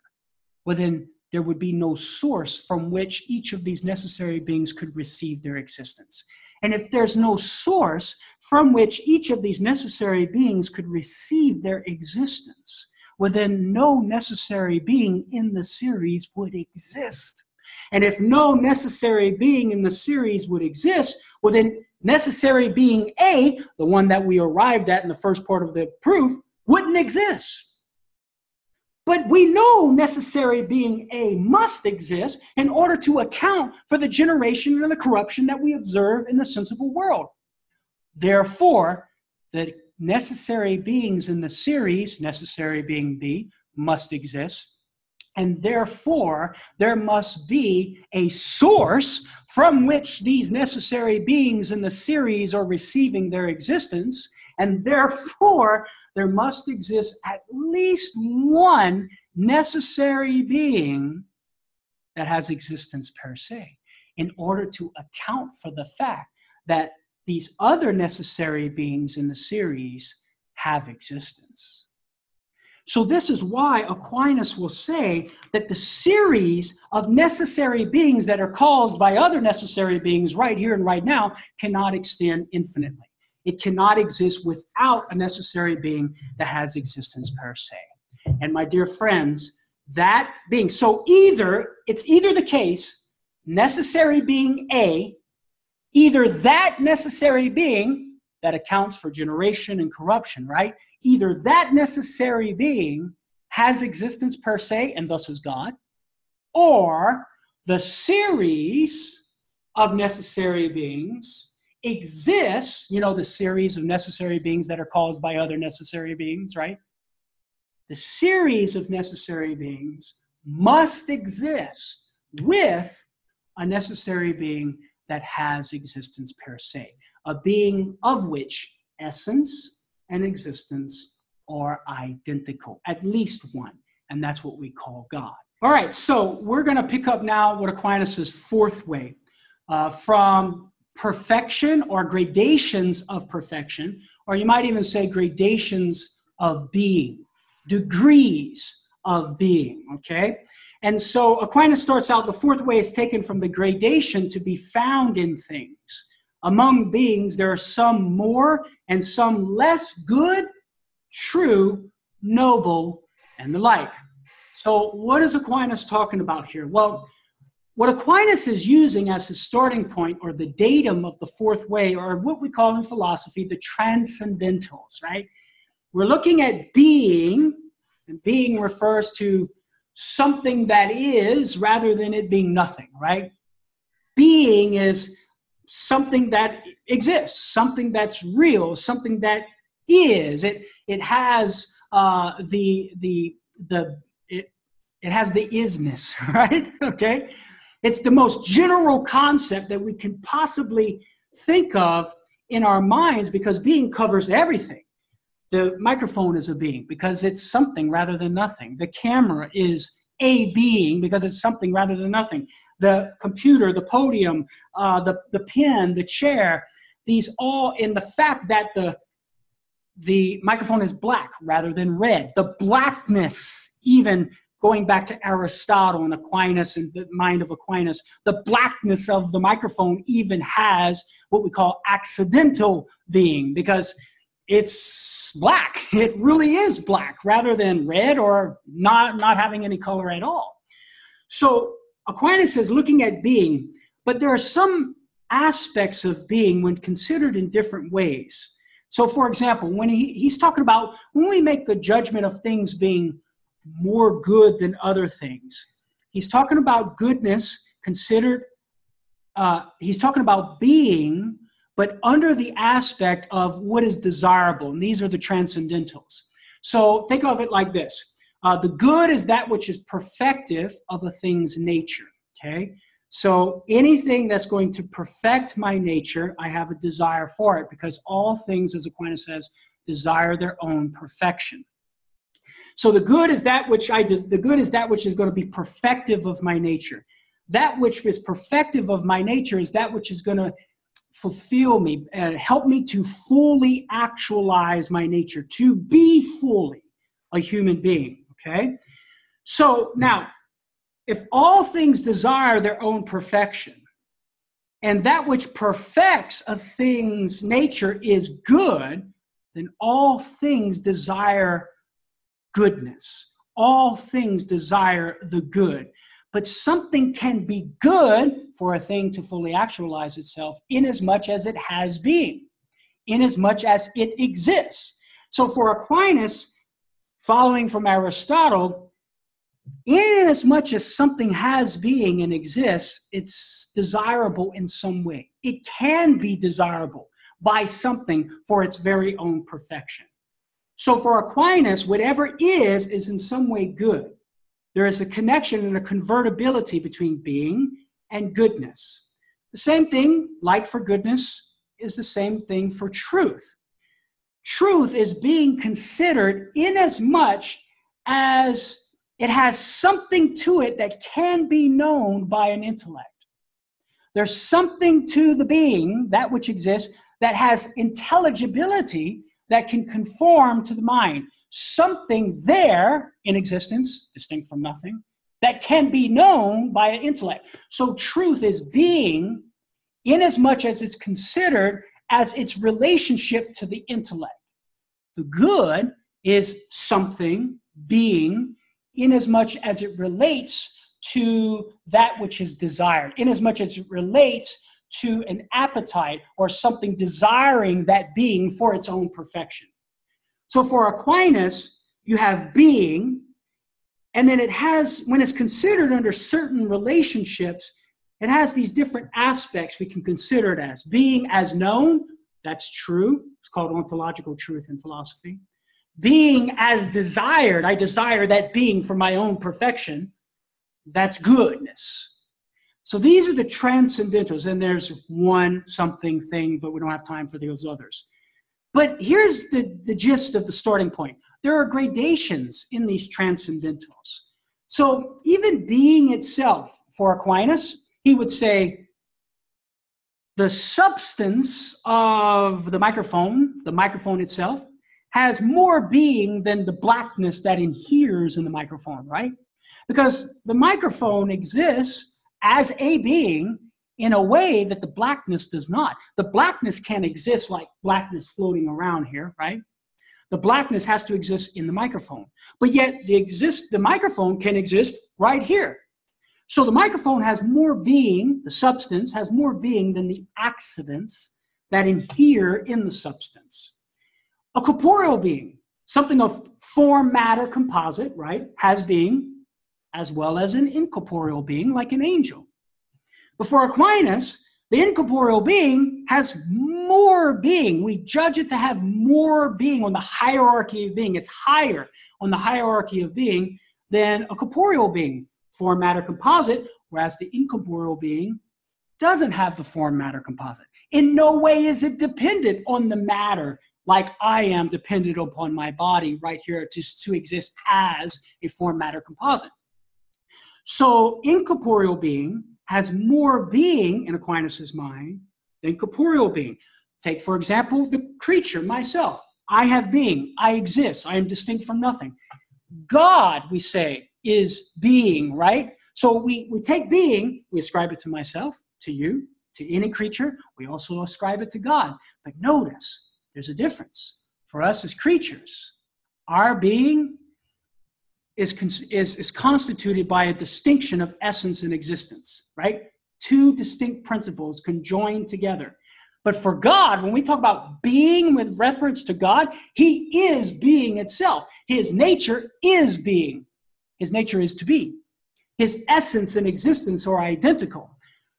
well then there would be no source from which each of these necessary beings could receive their existence. And if there's no source from which each of these necessary beings could receive their existence, well then no necessary being in the series would exist. And if no necessary being in the series would exist, well then necessary being A, the one that we arrived at in the first part of the proof, wouldn't exist. But we know necessary being A must exist in order to account for the generation and the corruption that we observe in the sensible world. Therefore, the necessary beings in the series, necessary being B, must exist. And therefore, there must be a source from which these necessary beings in the series are receiving their existence. And therefore, there must exist at least one necessary being that has existence per se, in order to account for the fact that these other necessary beings in the series have existence. So this is why Aquinas will say that the series of necessary beings that are caused by other necessary beings right here and right now cannot extend infinitely. It cannot exist without a necessary being that has existence per se. And my dear friends, that being, so it's either the case, necessary being A, either that necessary being that accounts for generation and corruption, right? Either that necessary being has existence per se and thus is God, or the series of necessary beings exists, you know, the series of necessary beings that are caused by other necessary beings, right? the series of necessary beings must exist with a necessary being that has existence per se, a being of which essence and existence are identical, at least one, and that's what we call God. All right, so we're going to pick up now what Aquinas' fourth way, from perfection or gradations of perfection, or you might even say gradations of being, degrees of being, okay? And so Aquinas starts out, the fourth way is taken from the gradation to be found in things. Among beings, there are some more and some less good, true, noble, and the like. So what is Aquinas talking about here? Well, what Aquinas is using as his starting point or the datum of the fourth way, or what we call in philosophy the transcendentals, right? We're looking at being, and being refers to something that is rather than it being nothing, right? Being is something that exists, something that's real, something that is. It has it has the isness, right? Okay, it's the most general concept that we can possibly think of in our minds because being covers everything. The microphone is a being because it's something rather than nothing. The camera is a being because it's something rather than nothing. The computer, the podium, the pen, the chair, these all in the fact that the microphone is black rather than red. The blackness, even going back to Aristotle and Aquinas and the mind of Aquinas, the blackness of the microphone even has what we call accidental being because it's black. It really is black rather than red or not having any color at all. So Aquinas is looking at being, but there are some aspects of being when considered in different ways. So for example, when he's talking about when we make the judgment of things being more good than other things, he's talking about goodness considered, he's talking about being, but under the aspect of what is desirable. And these are the transcendentals. So think of it like this. The good is that which is perfective of a thing's nature, okay? So anything that's going to perfect my nature, I have a desire for it because all things, as Aquinas says, desire their own perfection. So the good is that which is going to be perfective of my nature. That which is perfective of my nature is that which is going to fulfill me, help me to fully actualize my nature, to be fully a human being, okay? So now, if all things desire their own perfection, and that which perfects a thing's nature is good, then all things desire goodness. All things desire the good. But something can be good for a thing to fully actualize itself inasmuch as it has being, inasmuch as it exists. So for Aquinas, following from Aristotle, inasmuch as something has being and exists, it's desirable in some way. It can be desirable by something for its very own perfection. So for Aquinas, whatever is in some way good. There is a connection and a convertibility between being and goodness. The same thing, like for goodness, is the same thing for truth. Truth is being considered inasmuch as it has something to it that can be known by an intellect. There's something to the being, that which exists, that has intelligibility that can conform to the mind. Something there in existence, distinct from nothing, that can be known by an intellect. So truth is being inasmuch as it's considered as its relationship to the intellect. The good is something, being, inasmuch as it relates to that which is desired, inasmuch as it relates to an appetite or something desiring that being for its own perfection. So for Aquinas, you have being, and then it has, when it's considered under certain relationships, it has these different aspects we can consider it as. Being as known, that's true. It's called ontological truth in philosophy. being as desired, I desire that being for my own perfection, that's goodness. So these are the transcendentals, and there's one something thing, but we don't have time for those others. But here's the gist of the starting point. There are gradations in these transcendentals. So even being itself, for Aquinas, he would say the substance of the microphone itself, has more being than the blackness that inheres in the microphone, right? Because the microphone exists as a being in a way that the blackness does not. The blackness can't exist like blackness floating around here, right? The blackness has to exist in the microphone. But yet the microphone can exist right here. So the microphone has more being, the substance has more being than the accidents that inhere in the substance. A corporeal being, something of form, matter, composite, right, has being, as well as an incorporeal being like an angel. But for Aquinas, the incorporeal being has more being. We judge it to have more being on the hierarchy of being. It's higher on the hierarchy of being than a corporeal being, form, matter, composite, whereas the incorporeal being doesn't have the form, matter, composite. In no way is it dependent on the matter like I am dependent upon my body right here to exist as a form, matter, composite. So incorporeal being has more being in Aquinas' mind than corporeal being. Take, for example, the creature, myself. I have being. I exist. I am distinct from nothing. God, we say, is being, right? So we take being, we ascribe it to myself, to you, to any creature. We also ascribe it to God. But notice, there's a difference. For us as creatures, our being is constituted by a distinction of essence and existence, right? Two distinct principles conjoined together. But for God, when we talk about being with reference to God, he is being itself. His nature is being. His nature is to be. His essence and existence are identical.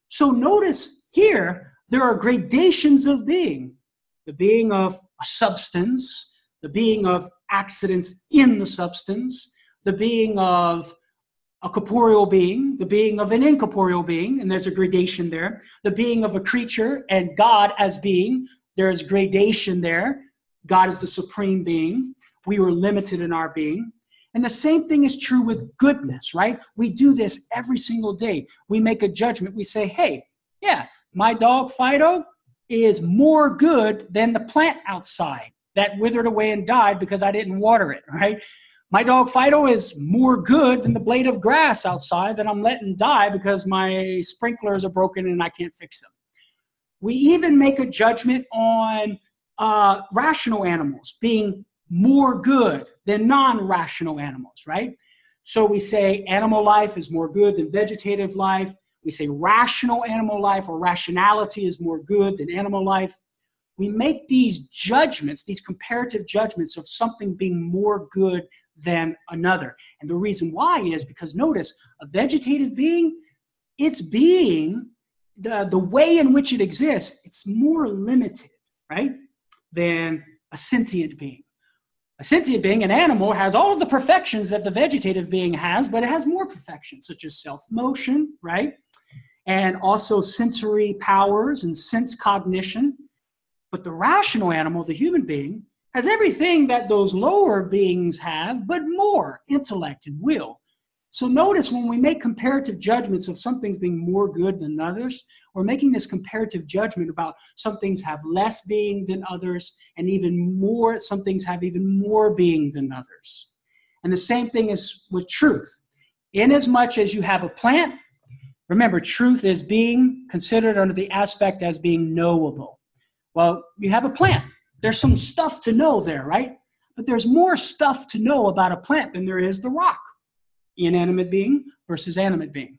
So notice here, there are gradations of being. The being of a substance, the being of accidents in the substance, the being of a corporeal being, the being of an incorporeal being, and there's a gradation there. The being of a creature and God as being, there is gradation there. God is the supreme being. We were limited in our being. And the same thing is true with goodness, right? We do this every single day. We make a judgment. We say, hey, yeah, my dog Fido is more good than the plant outside that withered away and died because I didn't water it, right? My dog Fido is more good than the blade of grass outside that I'm letting die because my sprinklers are broken and I can't fix them. We even make a judgment on rational animals being more good than non-rational animals, right? So we say animal life is more good than vegetative life. We say rational animal life or rationality is more good than animal life. We make these judgments, these comparative judgments of something being more good than another. And the reason why is because notice, a vegetative being, its being, the way in which it exists, it's more limited, right, than a sentient being. A sentient being, an animal, has all of the perfections that the vegetative being has, but it has more perfections, such as self-motion, right? And also sensory powers and sense cognition. But the rational animal, the human being, has everything that those lower beings have, but more intellect and will. So notice when we make comparative judgments of some things being more good than others, we're making this comparative judgment about some things have less being than others, and even more, some things have even more being than others. And the same thing is with truth. Inasmuch as you have a plant, remember, truth is being considered under the aspect as being knowable. Well, you have a plant. There's some stuff to know there, right? But there's more stuff to know about a plant than there is the rock. Inanimate being versus animate being.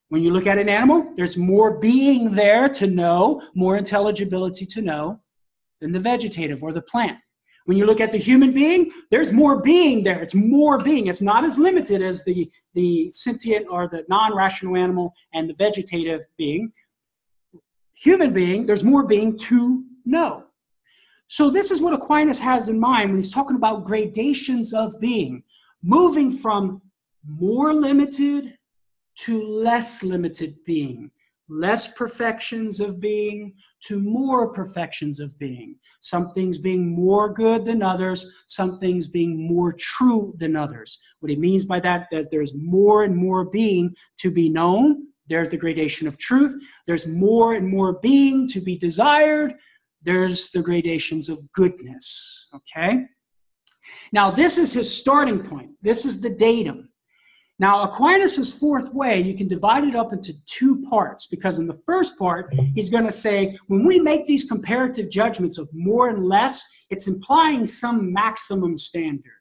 When you look at an animal, there's more being there to know, more intelligibility to know than the vegetative or the plant. When you look at the human being, there's more being there. It's more being. It's not as limited as the sentient or the non-rational animal and the vegetative being. Human being, there's more being to know. So this is what Aquinas has in mind when he's talking about gradations of being, moving from more limited to less limited being, less perfections of being to more perfections of being, some things being more good than others, some things being more true than others. What he means by that, that there's more and more being to be known. There's the gradation of truth. There's more and more being to be desired. There's the gradations of goodness, okay? Now, this is his starting point. This is the datum. Now, Aquinas' fourth way, you can divide it up into two parts, because in the first part, he's going to say, when we make these comparative judgments of more and less, it's implying some maximum standard.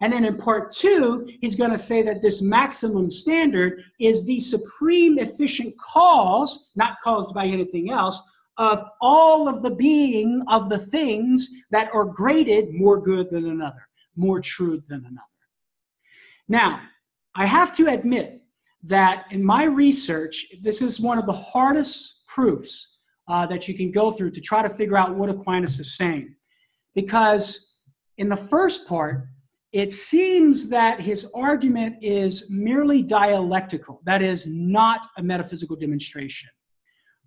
And then in part two, he's going to say that this maximum standard is the supreme efficient cause, not caused by anything else, of all of the being of the things that are graded more good than another, more true than another. Now, I have to admit that in my research, this is one of the hardest proofs that you can go through to try to figure out what Aquinas is saying. Because in the first part, it seems that his argument is merely dialectical, that is, not a metaphysical demonstration.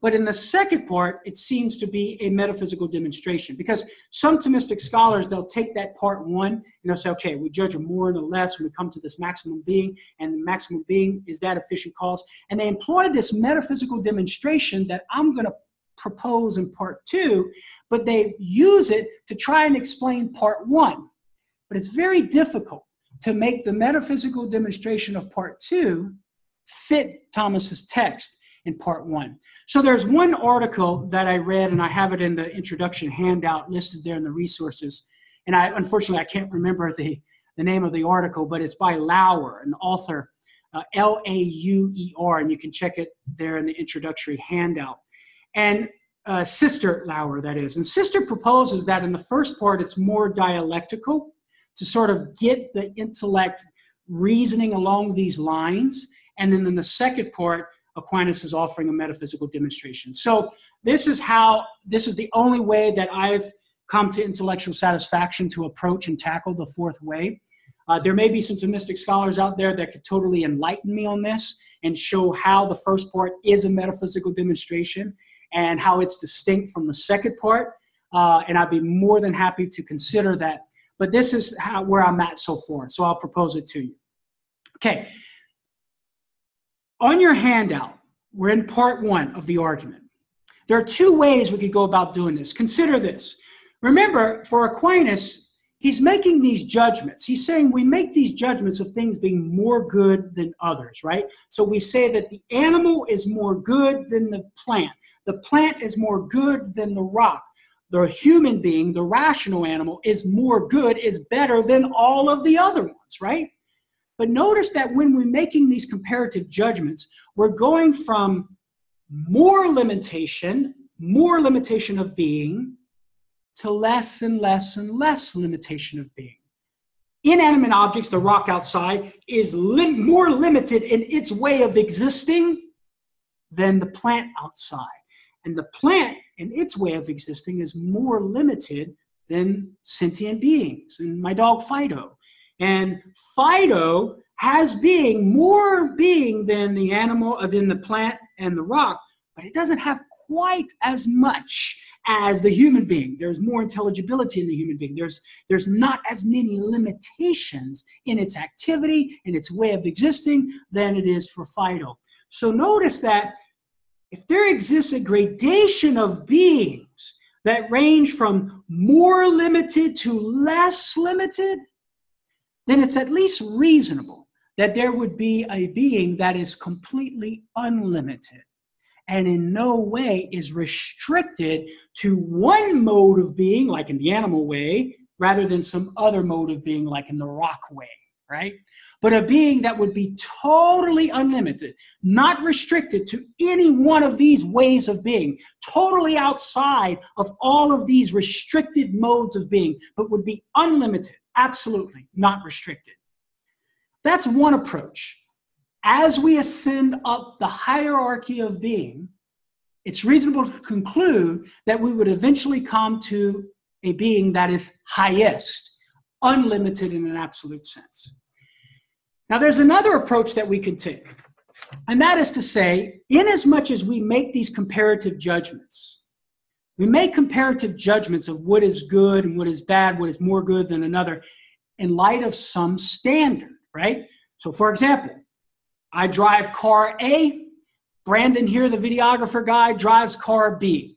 But in the second part, it seems to be a metaphysical demonstration, because some Thomistic scholars, they'll take that part one and they'll say, okay, we judge a more and a less when we come to this maximum being, and the maximum being is that efficient cause. And they employ this metaphysical demonstration that I'm going to propose in part two, but they use it to try and explain part one. But it's very difficult to make the metaphysical demonstration of part two fit Thomas's text in part one. So there's one article that I read, and I have it in the introduction handout listed there in the resources. And unfortunately, I can't remember the name of the article, but it's by Lauer, an author, L-A-U-E-R, and you can check it there in the introductory handout. And Sister Lauer, that is. And Sister proposes that in the first part, it's more dialectical to sort of get the intellect reasoning along these lines. And then in the second part, Aquinas is offering a metaphysical demonstration. So this is the only way that I've come to intellectual satisfaction to approach and tackle the fourth way. There may be some Thomistic scholars out there that could totally enlighten me on this and show how the first part is a metaphysical demonstration and how it's distinct from the second part. And I'd be more than happy to consider that. But this is where I'm at so far, so I'll propose it to you. Okay. On your handout, we're in part one of the argument. There are two ways we could go about doing this. Consider this. Remember, for Aquinas, he's making these judgments. He's saying we make these judgments of things being more good than others, right? So we say that the animal is more good than the plant. The plant is more good than the rock. The human being, the rational animal, is more good, is better than all of the other ones, right? But notice that when we're making these comparative judgments, we're going from more limitation of being, to less and less and less limitation of being. Inanimate objects, the rock outside, is more limited in its way of existing than the plant outside. And the plant, in its way of existing, is more limited than sentient beings, and my dog Fido. And Fido has more being than the animal, than the plant and the rock, but it doesn't have quite as much as the human being. There's more intelligibility in the human being. There's not as many limitations in its activity, in its way of existing, than it is for Fido. So notice that if there exists a gradation of beings that range from more limited to less limited, then it's at least reasonable that there would be a being that is completely unlimited and in no way is restricted to one mode of being, like in the animal way, rather than some other mode of being, like in the rock way, right? But a being that would be totally unlimited, not restricted to any one of these ways of being, totally outside of all of these restricted modes of being, but would be unlimited. Absolutely not restricted. That's one approach. As we ascend up the hierarchy of being, it's reasonable to conclude that we would eventually come to a being that is highest, unlimited in an absolute sense. Now, there's another approach that we can take, and that is to say, inasmuch as we make these comparative judgments, we make comparative judgments of what is good and what is bad, what is more good than another, in light of some standard, right? So, for example, I drive car A, Brandon here, the videographer guy, drives car B,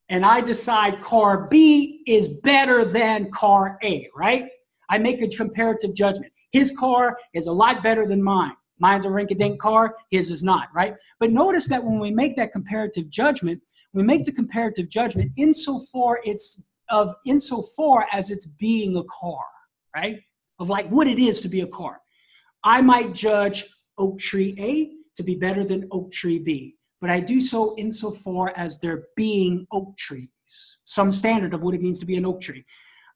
and I decide car B is better than car A, right? I make a comparative judgment. His car is a lot better than mine. Mine's a rink-a-dink car, his is not, right? But notice that when we make that comparative judgment, we make the comparative judgment insofar as it's being a car, right? Of like what it is to be a car. I might judge oak tree A to be better than oak tree B, but I do so insofar as there being oak trees, some standard of what it means to be an oak tree.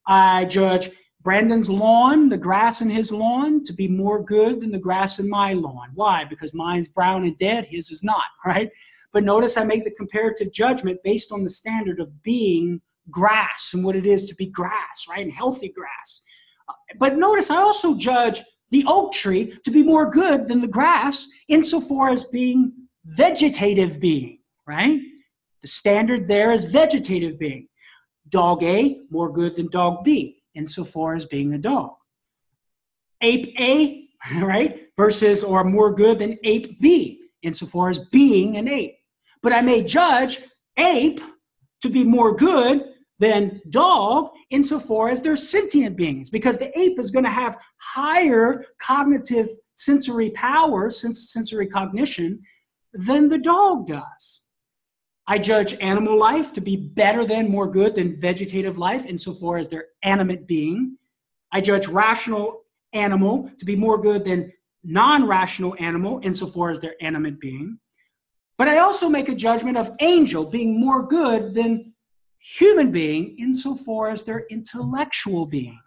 I judge Brandon's lawn, the grass in his lawn, to be more good than the grass in my lawn. Why? Because mine's brown and dead, his is not, right? But notice I make the comparative judgment based on the standard of being grass and what it is to be grass, right? And healthy grass. But notice I also judge the oak tree to be more good than the grass insofar as being vegetative being, right? The standard there is vegetative being. Dog A, more good than dog B insofar as being a dog. Ape A, right, versus or more good than ape B insofar as being an ape. But I may judge ape to be more good than dog insofar as they're sentient beings, because the ape is going to have higher cognitive sensory powers, sensory cognition, than the dog does. I judge animal life to be better than, more good than vegetative life insofar as they're animate being. I judge rational animal to be more good than non-rational animal insofar as they're animate being. But I also make a judgment of angel being more good than human being insofar as they're intellectual beings.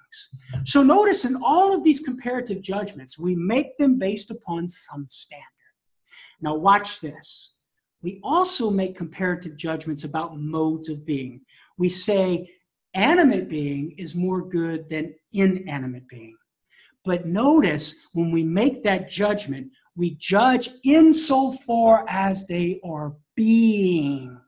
So notice in all of these comparative judgments, we make them based upon some standard. Now watch this. We also make comparative judgments about modes of being. We say animate being is more good than inanimate being. But notice when we make that judgment, we judge insofar as they are being.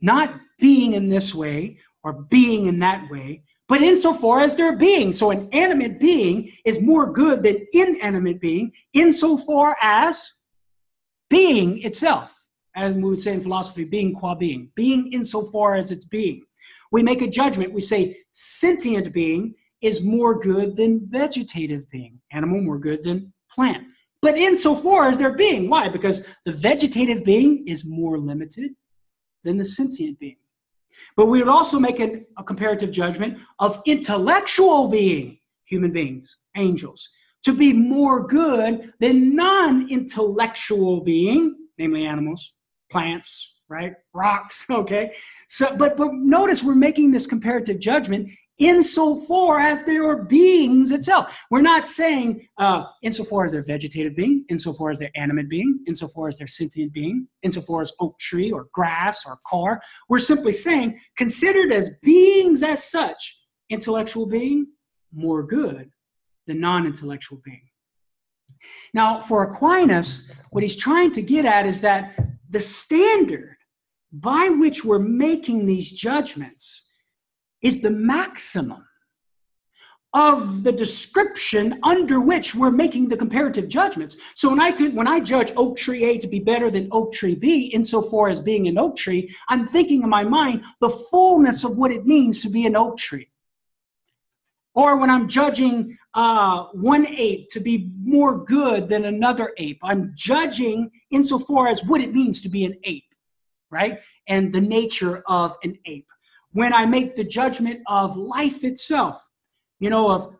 Not being in this way or being in that way, but insofar as they're being. So an animate being is more good than inanimate being insofar as being itself. And we would say in philosophy, being qua being. Being insofar as it's being. We make a judgment. We say sentient being is more good than vegetative being. Animal more good than plant. But insofar as they're being. Why? Because the vegetative being is more limited than the sentient being. But we would also make a comparative judgment of intellectual being, human beings, angels, to be more good than non-intellectual being, namely animals, plants, right? Rocks, okay? So, but notice we're making this comparative judgment insofar as they are beings itself. We're not saying insofar as they're vegetative being, insofar as they're animate being, insofar as they're sentient being, insofar as oak tree or grass or car. We're simply saying, considered as beings as such, intellectual being, more good than non-intellectual being. Now, for Aquinas, what he's trying to get at is that the standard by which we're making these judgments is the maximum of the description under which we're making the comparative judgments. So when I judge oak tree A to be better than oak tree B insofar as being an oak tree, I'm thinking in my mind the fullness of what it means to be an oak tree. Or when I'm judging one ape to be more good than another ape, I'm judging insofar as what it means to be an ape, right? And the nature of an ape. When I make the judgment of life itself, of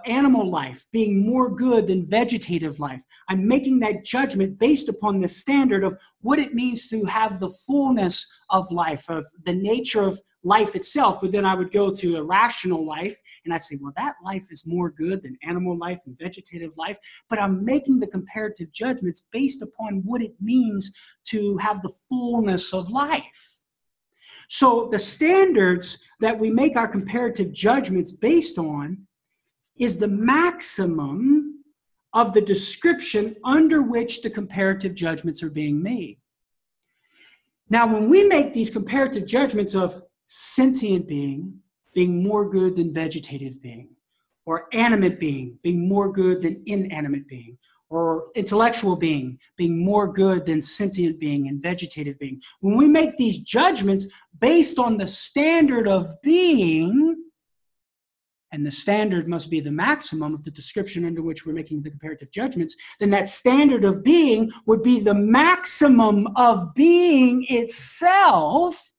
animal life being more good than vegetative life. I'm making that judgment based upon the standard of what it means to have the fullness of life, of the nature of life itself. But then I would go to a rational life and I'd say, well, that life is more good than animal life and vegetative life. But I'm making the comparative judgments based upon what it means to have the fullness of life. So the standards that we make our comparative judgments based on is the maximum of the description under which the comparative judgments are being made. Now, when we make these comparative judgments of sentient being more good than vegetative being, or animate being more good than inanimate being, or intellectual being more good than sentient being and vegetative being. When we make these judgments based on the standard of being, and the standard must be the maximum of the description under which we're making the comparative judgments, then that standard of being would be the maximum of being itself,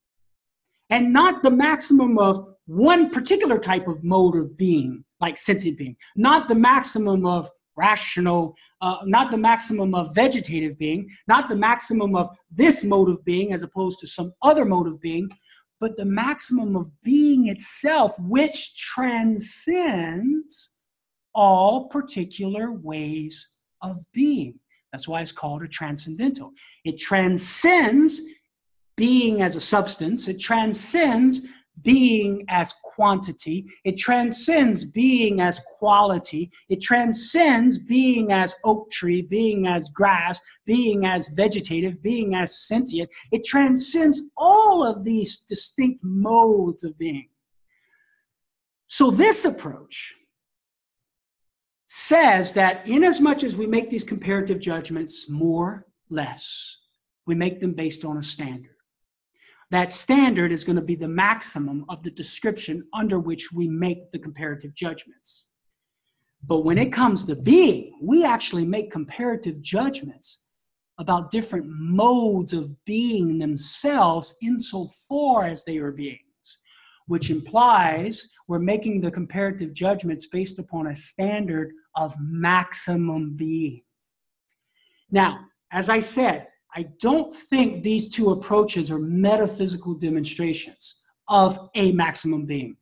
and not the maximum of one particular type of mode of being, like sentient being, not the maximum of rational, not the maximum of vegetative being, not the maximum of this mode of being as opposed to some other mode of being, but the maximum of being itself, which transcends all particular ways of being. That's why it's called a transcendental. It transcends being as a substance. It transcends being as quantity. It transcends being as quality. It transcends being as oak tree, being as grass, being as vegetative, being as sentient. It transcends all of these distinct modes of being. So this approach says that inasmuch as we make these comparative judgments more, less, we make them based on a standard. That standard is going to be the maximum of the description under which we make the comparative judgments. But when it comes to being, we actually make comparative judgments about different modes of being themselves insofar as they are beings, which implies we're making the comparative judgments based upon a standard of maximum being. Now, as I said, I don't think these two approaches are metaphysical demonstrations of a maximum being,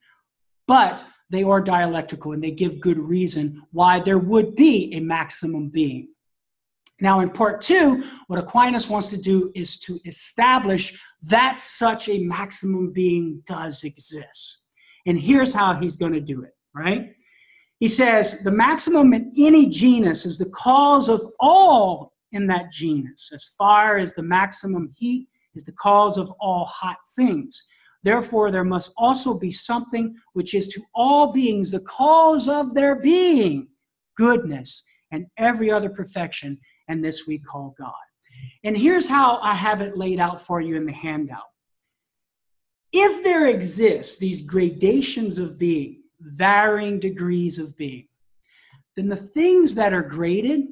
but they are dialectical and they give good reason why there would be a maximum being. Now in part 2, what Aquinas wants to do is to establish that such a maximum being does exist. And here's how he's going to do it, right? He says the maximum in any genus is the cause of all in that genus, as far as the maximum heat is the cause of all hot things. Therefore, there must also be something which is to all beings the cause of their being, goodness, and every other perfection, and this we call God. And here's how I have it laid out for you in the handout. If there exists these gradations of being, varying degrees of being, then the things that are graded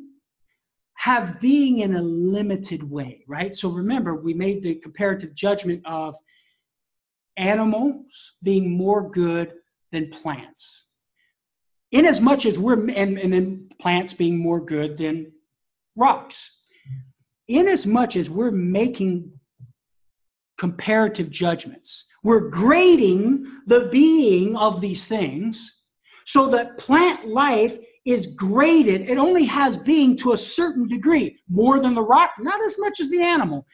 have being in a limited way, right? So remember, we made the comparative judgment of animals being more good than plants. Inasmuch as and then plants being more good than rocks. Inasmuch as we're making comparative judgments, we're grading the being of these things so that plant life is graded. It only has being to a certain degree, more than the rock, not as much as the animal.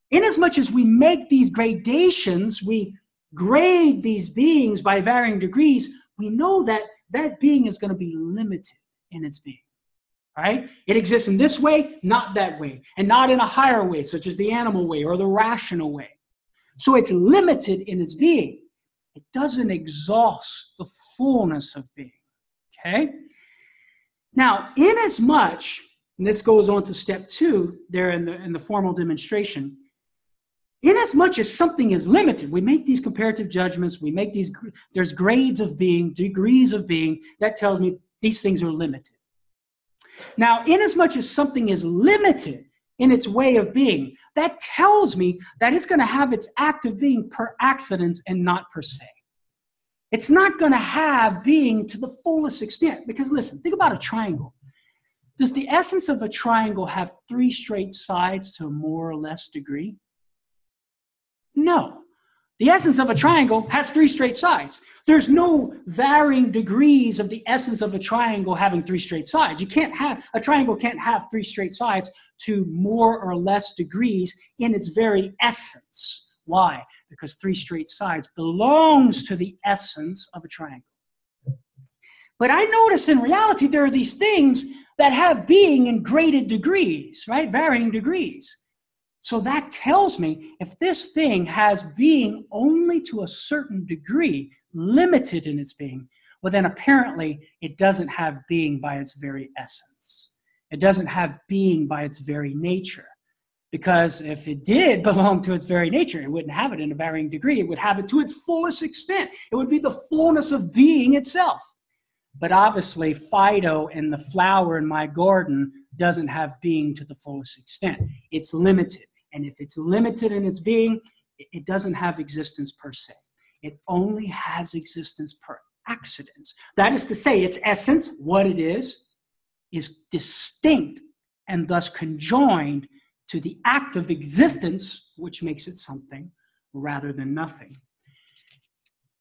Inasmuch as we make these gradations, we grade these beings by varying degrees, we know that that being is going to be limited in its being, right? It exists in this way, not that way, and not in a higher way, such as the animal way or the rational way. So it's limited in its being. It doesn't exhaust the fullness of being, okay? Now, inasmuch, and this goes on to step 2 there in the formal demonstration, inasmuch as something is limited, we make these comparative judgments, we make these, there's grades of being, degrees of being, that tells me these things are limited. Now, inasmuch as something is limited in its way of being, that tells me that it's going to have its act of being per accident and not per se. It's not going to have being to the fullest extent. Because listen, think about a triangle. Does the essence of a triangle have 3 straight sides to a more or less degree? No. The essence of a triangle has 3 straight sides. There's no varying degrees of the essence of a triangle having 3 straight sides. A triangle can't have 3 straight sides to more or less degrees in its very essence. Why? Because 3 straight sides belongs to the essence of a triangle. But I notice in reality there are these things that have being in graded degrees, right? Varying degrees. So that tells me if this thing has being only to a certain degree, limited in its being, well then apparently it doesn't have being by its very essence. It doesn't have being by its very nature. Because if it did belong to its very nature, it wouldn't have it in a varying degree. It would have it to its fullest extent. It would be the fullness of being itself. But obviously, Fido and the flower in my garden doesn't have being to the fullest extent. It's limited. And if it's limited in its being, it doesn't have existence per se. It only has existence per accidents. That is to say, its essence, what it is distinct and thus conjoined to the act of existence, which makes it something rather than nothing.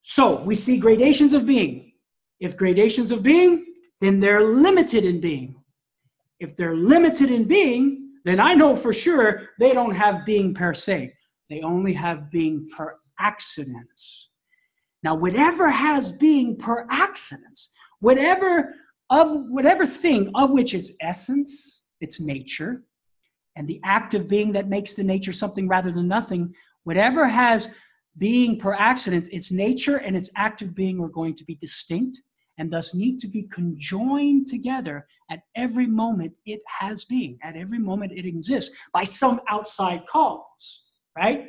So we see gradations of being. If gradations of being, then they're limited in being. If they're limited in being, then I know for sure they don't have being per se. They only have being per accidents. Now, whatever has being per accidents, whatever thing of which its essence, its nature, and the act of being that makes the nature something rather than nothing, whatever has being per accidents, its nature and its act of being are going to be distinct and thus need to be conjoined together at every moment it has being, at every moment it exists, by some outside cause, right?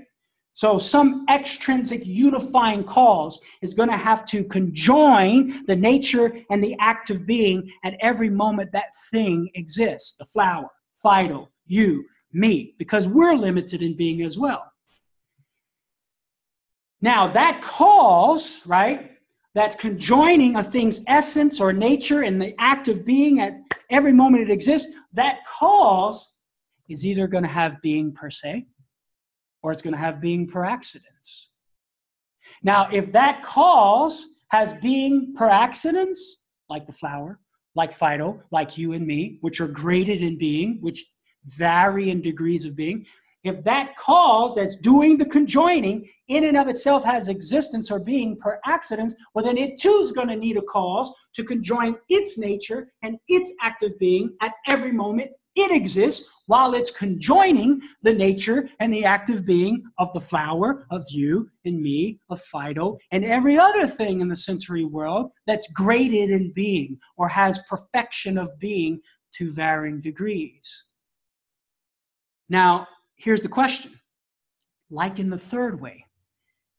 So some extrinsic unifying cause is going to have to conjoin the nature and the act of being at every moment that thing exists, the flower, Fido, you, me, because we're limited in being as well. Now that cause, right, that's conjoining a thing's essence or nature and the act of being at every moment it exists, that cause is either going to have being per se or it's going to have being per accidents. Now, if that cause has being per accidents, like the flower, like Fido, like you and me, which are graded in being, which vary in degrees of being, if that cause that's doing the conjoining in and of itself has existence or being per accidents, well then it too is going to need a cause to conjoin its nature and its active being at every moment it exists while it's conjoining the nature and the active being of the flower, of you and me, of Fido, and every other thing in the sensory world that's graded in being or has perfection of being to varying degrees. Now, here's the question. Like in the third way,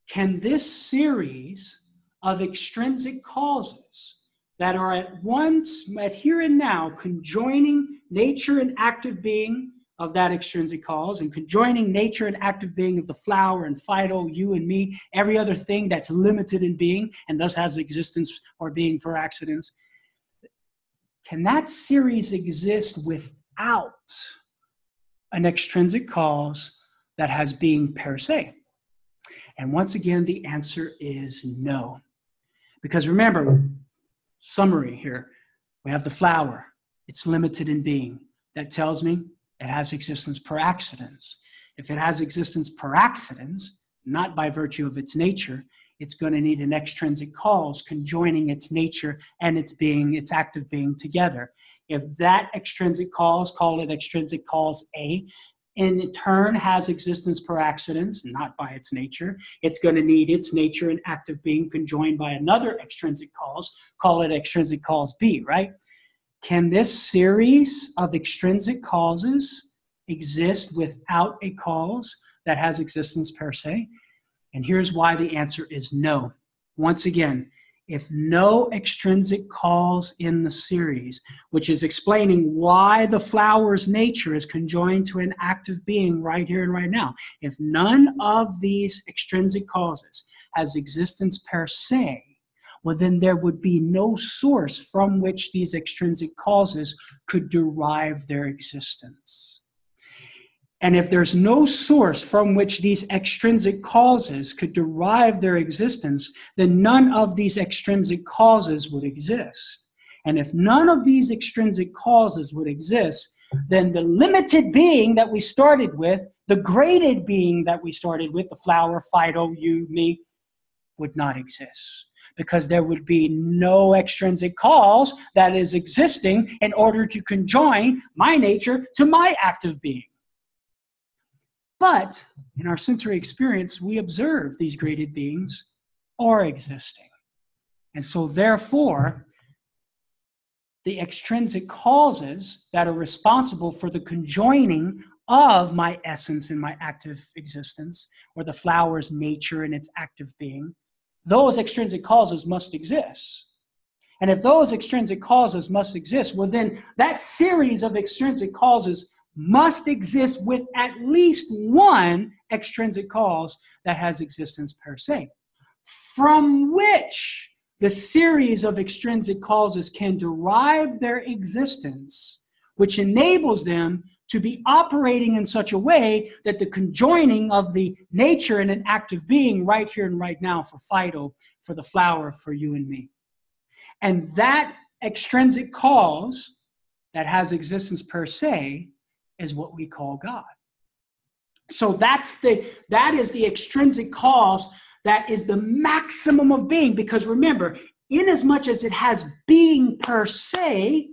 can this series of extrinsic causes that are at once, at here and now, conjoining nature and active being of that extrinsic cause and conjoining nature and active being of the flower and Fido, you and me, every other thing that's limited in being and thus has existence or being per accidents, can that series exist without an extrinsic cause that has being per se? And once again, the answer is no. Because remember, summary here, we have the flower. It's limited in being. That tells me it has existence per accidents. If it has existence per accidents, not by virtue of its nature, it's going to need an extrinsic cause conjoining its nature and its being, its active being together. If that extrinsic cause, call it extrinsic cause A, in turn has existence per accidents, not by its nature, it's going to need its nature and active being conjoined by another extrinsic cause, call it extrinsic cause B, right? Can this series of extrinsic causes exist without a cause that has existence per se? And here's why the answer is no. Once again, if no extrinsic cause in the series, which is explaining why the flower's nature is conjoined to an active being right here and right now, if none of these extrinsic causes has existence per se, well, then there would be no source from which these extrinsic causes could derive their existence. And if there's no source from which these extrinsic causes could derive their existence, then none of these extrinsic causes would exist. And if none of these extrinsic causes would exist, then the limited being that we started with, the graded being that we started with, the flower, Fido, you, me, would not exist. Because there would be no extrinsic cause that is existing in order to conjoin my nature to my active being. But in our sensory experience, we observe these graded beings are existing. And so therefore, the extrinsic causes that are responsible for the conjoining of my essence and my active existence, or the flower's nature and its active being, those extrinsic causes must exist. And if those extrinsic causes must exist, well then that series of extrinsic causes must exist with at least one extrinsic cause that has existence per se, from which the series of extrinsic causes can derive their existence, which enables them to be operating in such a way that the conjoining of the nature and an active being right here and right now for Fido, for the flower, for you and me. And that extrinsic cause that has existence per se is what we call God. So that is the extrinsic cause that is the maximum of being, because remember, inasmuch as it has being per se,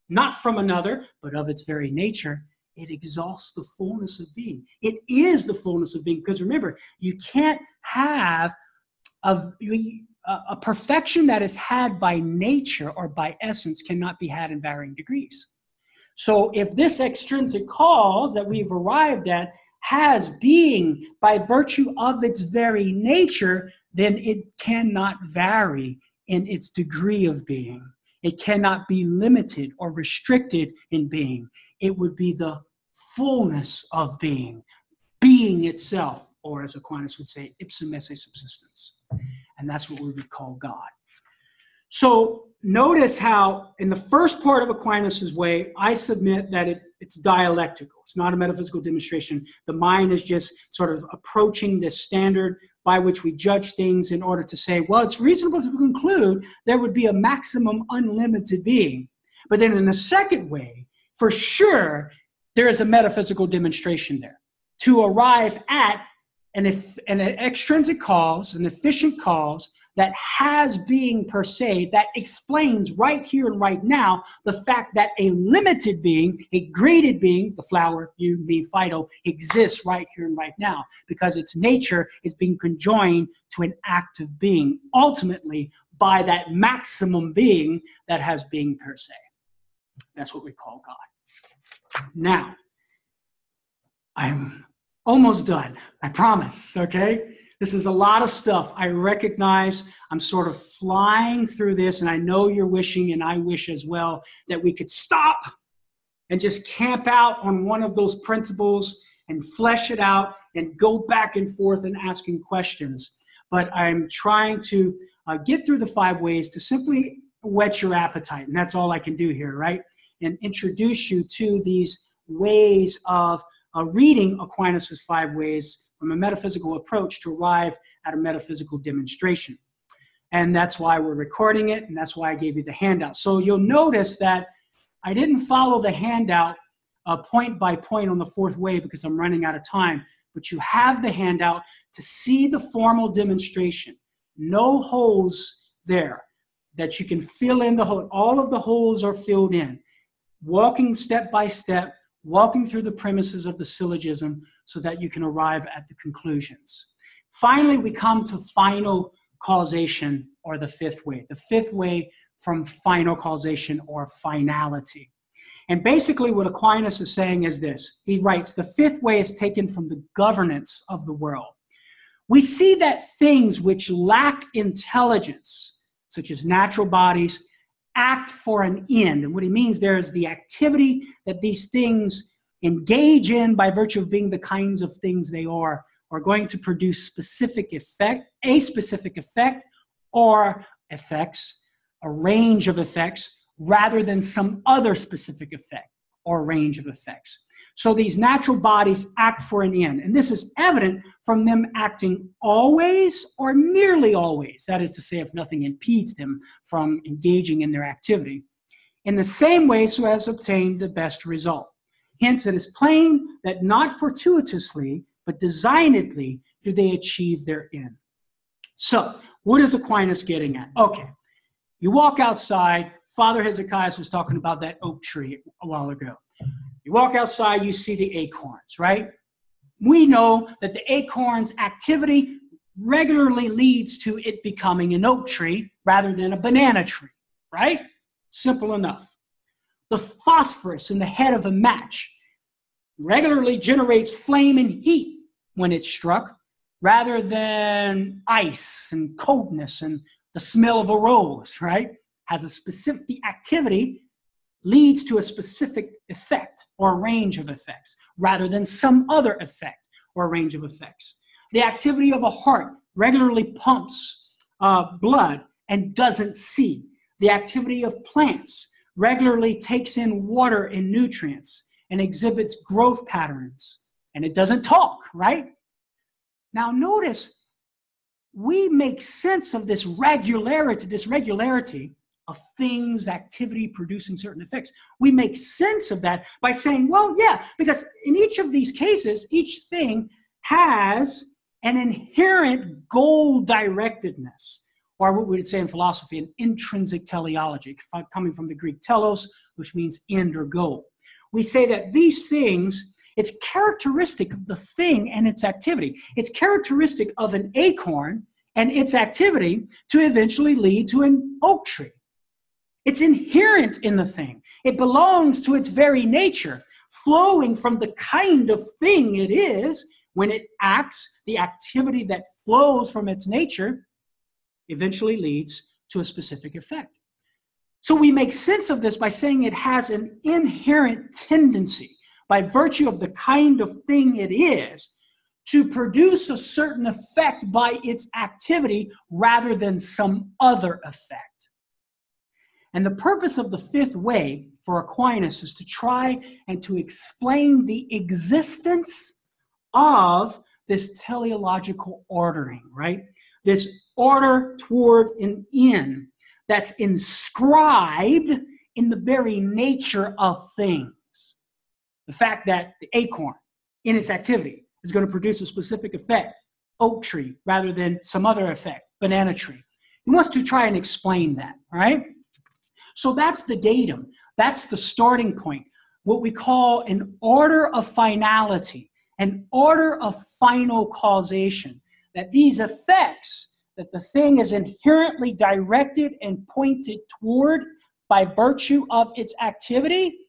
not from another, but of its very nature, it exhausts the fullness of being. It is the fullness of being, because remember, you can't have a perfection that is had by nature or by essence cannot be had in varying degrees. So if this extrinsic cause that we've arrived at has being by virtue of its very nature, then it cannot vary in its degree of being. It cannot be limited or restricted in being. It would be the fullness of being, being itself, or as Aquinas would say, ipsum esse subsistence. And that's what we would call God. So notice how in the first part of Aquinas' way, I submit that it's dialectical. It's not a metaphysical demonstration. The mind is just sort of approaching this standard by which we judge things in order to say, well, it's reasonable to conclude there would be a maximum unlimited being. But then in the second way, for sure, there is a metaphysical demonstration there to arrive at an extrinsic cause, an efficient cause that has being per se, that explains right here and right now the fact that a limited being, a graded being, the flower, you, me, Fido, exists right here and right now because its nature is being conjoined to an active being, ultimately by that maximum being that has being per se. That's what we call God. Now, I'm almost done, I promise, okay? This is a lot of stuff. I recognize I'm sort of flying through this, and I know you're wishing, and I wish as well, that we could stop and just camp out on one of those principles and flesh it out and go back and forth and asking questions. But I'm trying to get through the 5 ways to simply whet your appetite, and that's all I can do here, right? And introduce you to these ways of reading Aquinas' 5 ways from a metaphysical approach to arrive at a metaphysical demonstration. And that's why we're recording it, and that's why I gave you the handout. So you'll notice that I didn't follow the handout point by point on the 4th way because I'm running out of time, but you have the handout to see the formal demonstration. No holes there that you can fill in the hole. All of the holes are filled in. Walking step by step, walking through the premises of the syllogism so that you can arrive at the conclusions. Finally, we come to final causation, or the 5th way. The 5th way from final causation or finality. And basically what Aquinas is saying is this. He writes, the 5th way is taken from the governance of the world. We see that things which lack intelligence, such as natural bodies, act for an end. And what he means there is the activity that these things engage in by virtue of being the kinds of things they are going to produce a specific effect or effects, a range of effects, rather than some other specific effect or range of effects. So these natural bodies act for an end. And this is evident from them acting always or nearly always. That is to say, if nothing impedes them from engaging in their activity, in the same way so as to obtain the best result. Hence, it is plain that not fortuitously, but designedly do they achieve their end. So, what is Aquinas getting at? Okay, you walk outside. Father Hezekiah was talking about that oak tree a while ago. You walk outside, you see the acorns, right? We know that the acorn's activity regularly leads to it becoming an oak tree rather than a banana tree, right? Simple enough. The phosphorus in the head of a match regularly generates flame and heat when it's struck, rather than ice and coldness and the smell of a rose, right? Has a specific, the activity leads to a specific effect or a range of effects, rather than some other effect or a range of effects. The activity of a heart regularly pumps blood and doesn't see. The activity of plants regularly takes in water and nutrients and exhibits growth patterns, and it doesn't talk, right? Now notice, we make sense of this regularity of things, activity producing certain effects. We make sense of that by saying, well, yeah, because in each of these cases, each thing has an inherent goal directedness, or what we would say in philosophy, an intrinsic teleology, coming from the Greek telos, which means end or goal. We say that these things, it's characteristic of the thing and its activity. It's characteristic of an acorn and its activity to eventually lead to an oak tree. It's inherent in the thing. It belongs to its very nature, flowing from the kind of thing it is. When it acts, the activity that flows from its nature eventually leads to a specific effect. So we make sense of this by saying it has an inherent tendency, by virtue of the kind of thing it is, to produce a certain effect by its activity rather than some other effect. And the purpose of the fifth way for Aquinas is to try and to explain the existence of this teleological ordering, right? This order toward an end that's inscribed in the very nature of things. The fact that the acorn, in its activity, is going to produce a specific effect, oak tree, rather than some other effect, banana tree. He wants to try and explain that, all right? So that's the datum. That's the starting point, what we call an order of finality, an order of final causation, that these effects, that the thing is inherently directed and pointed toward by virtue of its activity,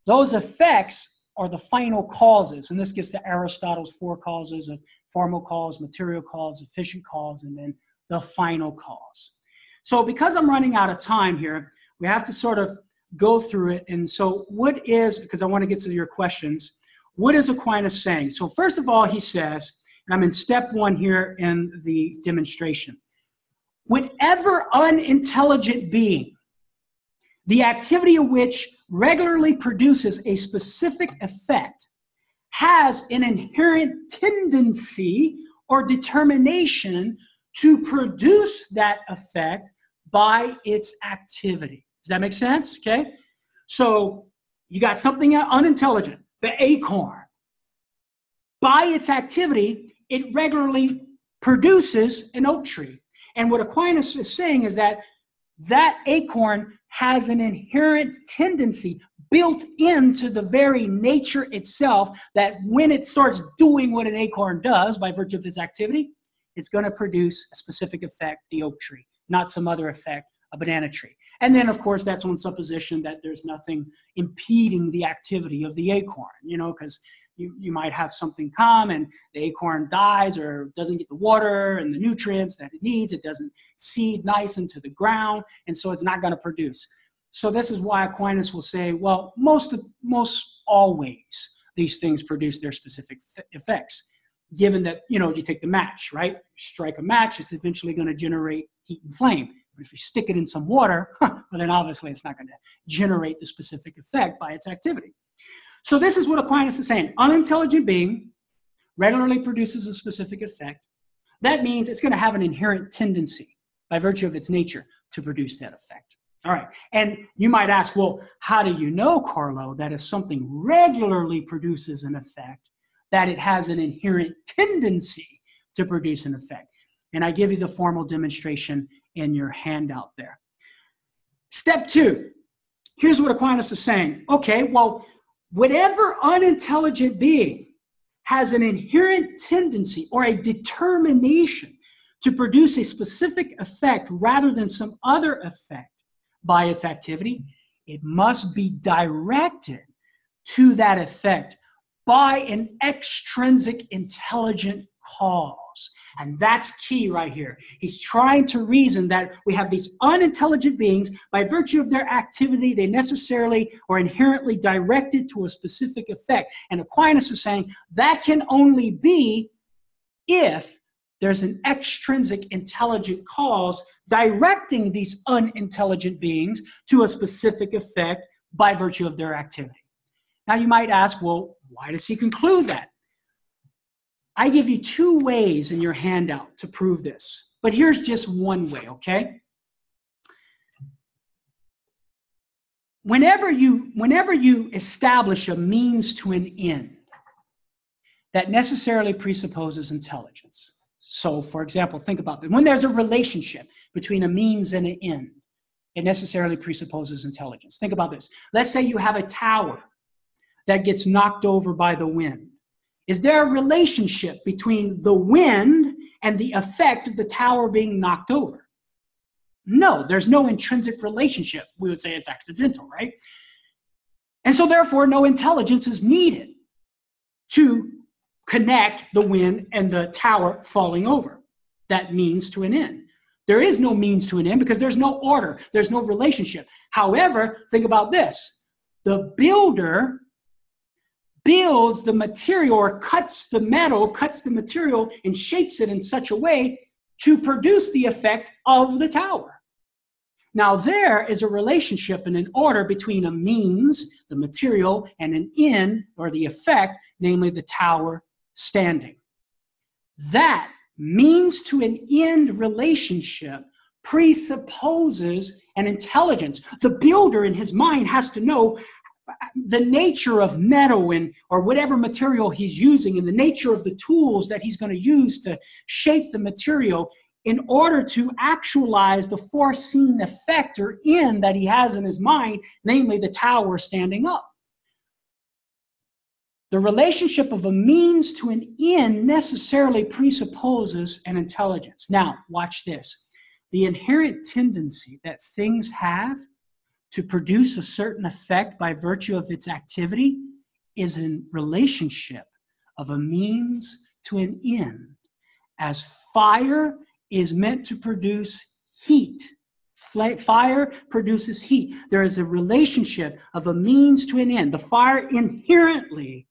those effects are the final causes. And this gets to Aristotle's four causes of formal cause, material cause, efficient cause, and then the final cause. So because I'm running out of time here, we have to sort of go through it. And so what is, because I want to get to your questions, what is Aquinas saying? So first of all, he says, and I'm in step one here in the demonstration, whatever unintelligent being, the activity of which regularly produces a specific effect, has an inherent tendency or determination to produce that effect by its activity. Does that make sense? Okay. So you got something unintelligent, the acorn. By its activity, it regularly produces an oak tree. And what Aquinas is saying is that that acorn has an inherent tendency built into the very nature itself, that when it starts doing what an acorn does by virtue of its activity, it's going to produce a specific effect, the oak tree, not some other effect, a banana tree. And then, of course, that's on supposition that there's nothing impeding the activity of the acorn, you know, because you might have something come and the acorn dies or doesn't get the water and the nutrients that it needs. It doesn't seed nice into the ground, and so it's not going to produce. So this is why Aquinas will say, well, most always these things produce their specific effects, given that, you know, you take the match, right? You strike a match, it's eventually going to generate heat and flame. If you stick it in some water, well, then obviously it's not going to generate the specific effect by its activity. So this is what Aquinas is saying. Unintelligent being regularly produces a specific effect. That means it's going to have an inherent tendency by virtue of its nature to produce that effect. All right. And you might ask, well, how do you know, Carlo, that if something regularly produces an effect, that it has an inherent tendency to produce an effect? And I give you the formal demonstration in your handout there. Step 2. Here's what Aquinas is saying. Okay, well, whatever unintelligent being has an inherent tendency or a determination to produce a specific effect rather than some other effect by its activity, it must be directed to that effect by an extrinsic intelligent cause. And that's key right here. He's trying to reason that we have these unintelligent beings, by virtue of their activity, they necessarily or inherently directed to a specific effect. And Aquinas is saying that can only be if there's an extrinsic intelligent cause directing these unintelligent beings to a specific effect by virtue of their activity. Now you might ask, well, why does he conclude that? I give you 2 ways in your handout to prove this, but here's just one way, okay? Whenever you establish a means to an end, that necessarily presupposes intelligence. So, for example, think about this. When there's a relationship between a means and an end, it necessarily presupposes intelligence. Think about this. Let's say you have a tower that gets knocked over by the wind. Is there a relationship between the wind and the effect of the tower being knocked over? No, there's no intrinsic relationship. We would say it's accidental, right? And so therefore, no intelligence is needed to connect the wind and the tower falling over. That means to an end. There is no means to an end because there's no order. There's no relationship. However, think about this. The builder builds the material or cuts the metal, cuts the material and shapes it in such a way to produce the effect of the tower. Now there is a relationship and an order between a means, the material, and an end or the effect, namely the tower standing. That means to an end relationship presupposes an intelligence. The builder in his mind has to know the nature of metal or whatever material he's using and the nature of the tools that he's going to use to shape the material in order to actualize the foreseen effect or end that he has in his mind, namely the tower standing up. The relationship of a means to an end necessarily presupposes an intelligence. Now, watch this. The inherent tendency that things have to produce a certain effect by virtue of its activity is in relationship of a means to an end. As fire is meant to produce heat, fire produces heat. There is a relationship of a means to an end. The fire inherently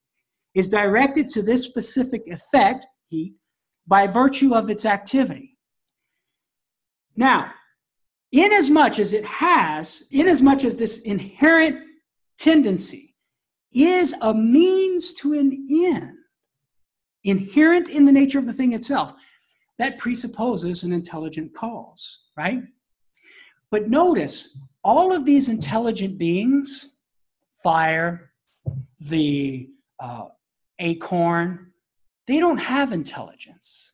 is directed to this specific effect, heat, by virtue of its activity. Now, inasmuch as this inherent tendency is a means to an end, inherent in the nature of the thing itself, that presupposes an intelligent cause, right? But notice, all of these intelligent beings, fire, the acorn, they don't have intelligence.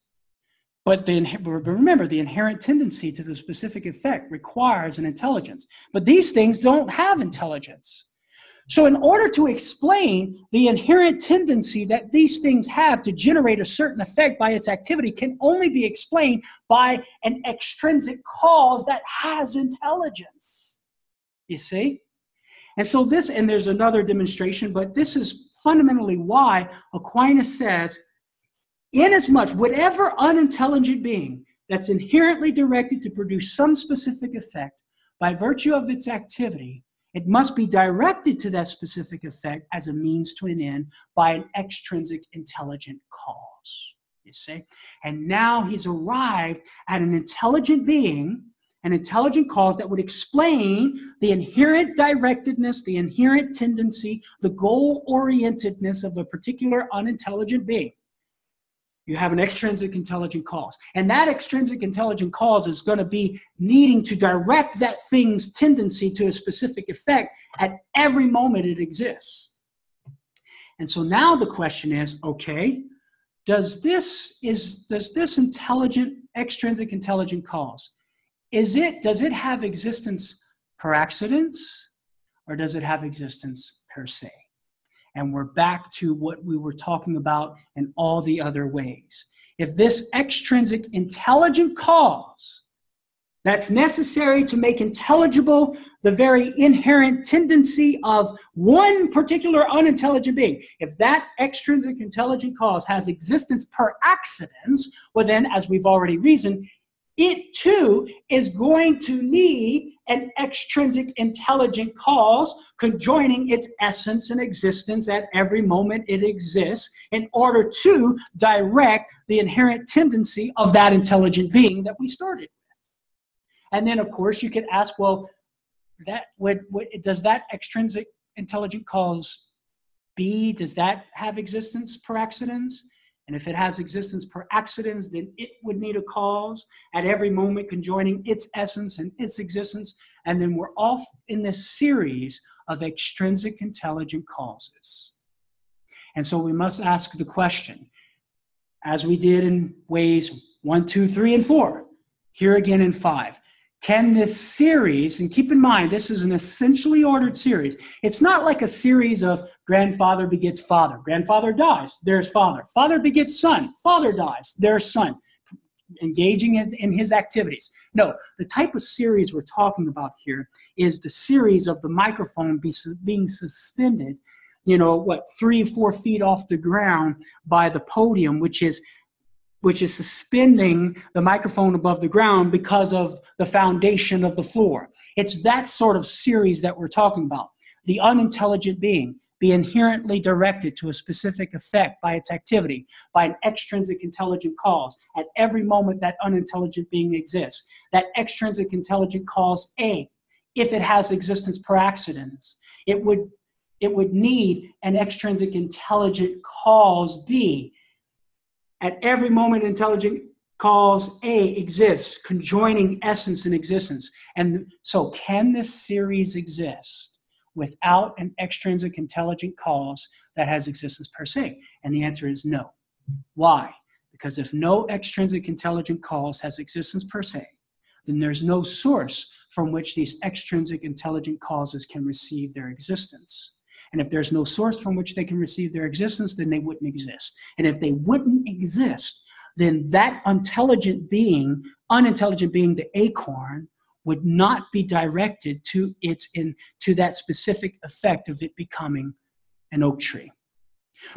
But remember, the inherent tendency to the specific effect requires an intelligence. But these things don't have intelligence. So in order to explain the inherent tendency that these things have to generate a certain effect by its activity can only be explained by an extrinsic cause that has intelligence. You see? And so and there's another demonstration, but this is fundamentally why Aquinas says, inasmuch whatever unintelligent being that's inherently directed to produce some specific effect by virtue of its activity, it must be directed to that specific effect as a means to an end by an extrinsic intelligent cause, you see? And now he's arrived at an intelligent being an intelligent cause that would explain the inherent directedness, the inherent tendency, the goal-orientedness of a particular unintelligent being. You have an extrinsic intelligent cause. And that extrinsic intelligent cause is going to be needing to direct that thing's tendency to a specific effect at every moment it exists. And so now the question is, okay, does this extrinsic intelligent cause, does it have existence per accidence, or does it have existence per se? And we're back to what we were talking about in all the other ways. If this extrinsic intelligent cause that's necessary to make intelligible the very inherent tendency of one particular unintelligent being, if that extrinsic intelligent cause has existence per accidence, well then, as we've already reasoned, it too is going to need an extrinsic intelligent cause conjoining its essence and existence at every moment it exists in order to direct the inherent tendency of that intelligent being that we started with. And then, of course, you could ask, well, does that extrinsic intelligent cause does that have existence per accidence? And if it has existence per accidence, then it would need a cause at every moment conjoining its essence and its existence. And then we're off in this series of extrinsic intelligent causes. And so we must ask the question, as we did in ways 1, 2, 3, and 4, here again in 5. Can this series, and keep in mind, this is an essentially ordered series. It's not like a series of grandfather begets father. Grandfather dies, there's father. Father begets son. Father dies, there's son. Engaging in his activities. No, the type of series we're talking about here is the series of the microphone being suspended, 3 or 4 feet off the ground by the podium, which is suspending the microphone above the ground because of the foundation of the floor. It's that sort of series that we're talking about. The unintelligent being be inherently directed to a specific effect by its activity, by an extrinsic intelligent cause. At every moment that unintelligent being exists, that extrinsic intelligent cause A, if it has existence per accidence, it would need an extrinsic intelligent cause B. At every moment, intelligent cause A exists, conjoining essence and existence. And so can this series exist without an extrinsic intelligent cause that has existence per se? And the answer is no. Why? Because if no extrinsic intelligent cause has existence per se, then there's no source from which these extrinsic intelligent causes can receive their existence. And if there's no source from which they can receive their existence, then they wouldn't exist. And if they wouldn't exist, then that unintelligent being, the acorn, would not be directed to that specific effect of it becoming an oak tree.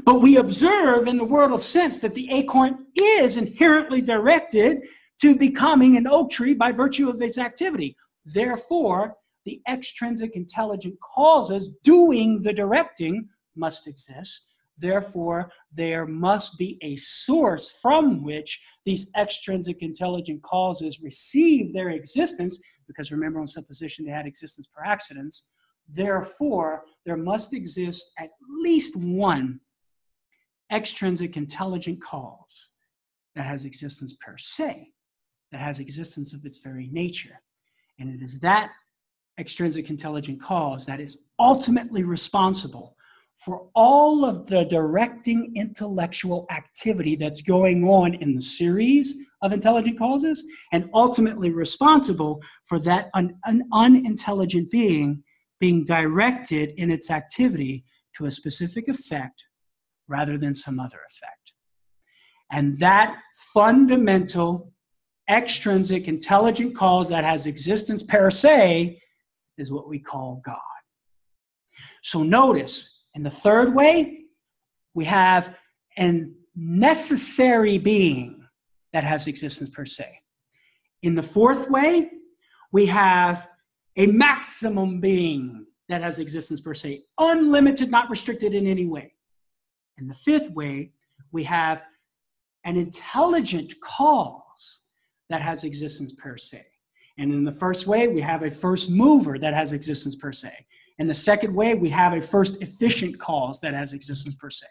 But we observe in the world of sense that the acorn is inherently directed to becoming an oak tree by virtue of its activity. Therefore, the extrinsic intelligent causes doing the directing must exist. Therefore, there must be a source from which these extrinsic intelligent causes receive their existence, because remember, on supposition they had existence per accidence. Therefore, there must exist at least one extrinsic intelligent cause that has existence per se, that has existence of its very nature. And it is that extrinsic intelligent cause that is ultimately responsible for all of the directing intellectual activity that's going on in the series of intelligent causes, and ultimately responsible for that an unintelligent being being directed in its activity to a specific effect rather than some other effect. And that fundamental extrinsic intelligent cause that has existence per se is what we call God. So notice, in the third way, we have a necessary being that has existence per se. In the fourth way, we have a maximum being that has existence per se, unlimited, not restricted in any way. In the fifth way, we have an intelligent cause that has existence per se. And in the first way, we have a first mover that has existence per se. In the second way, we have a first efficient cause that has existence per se.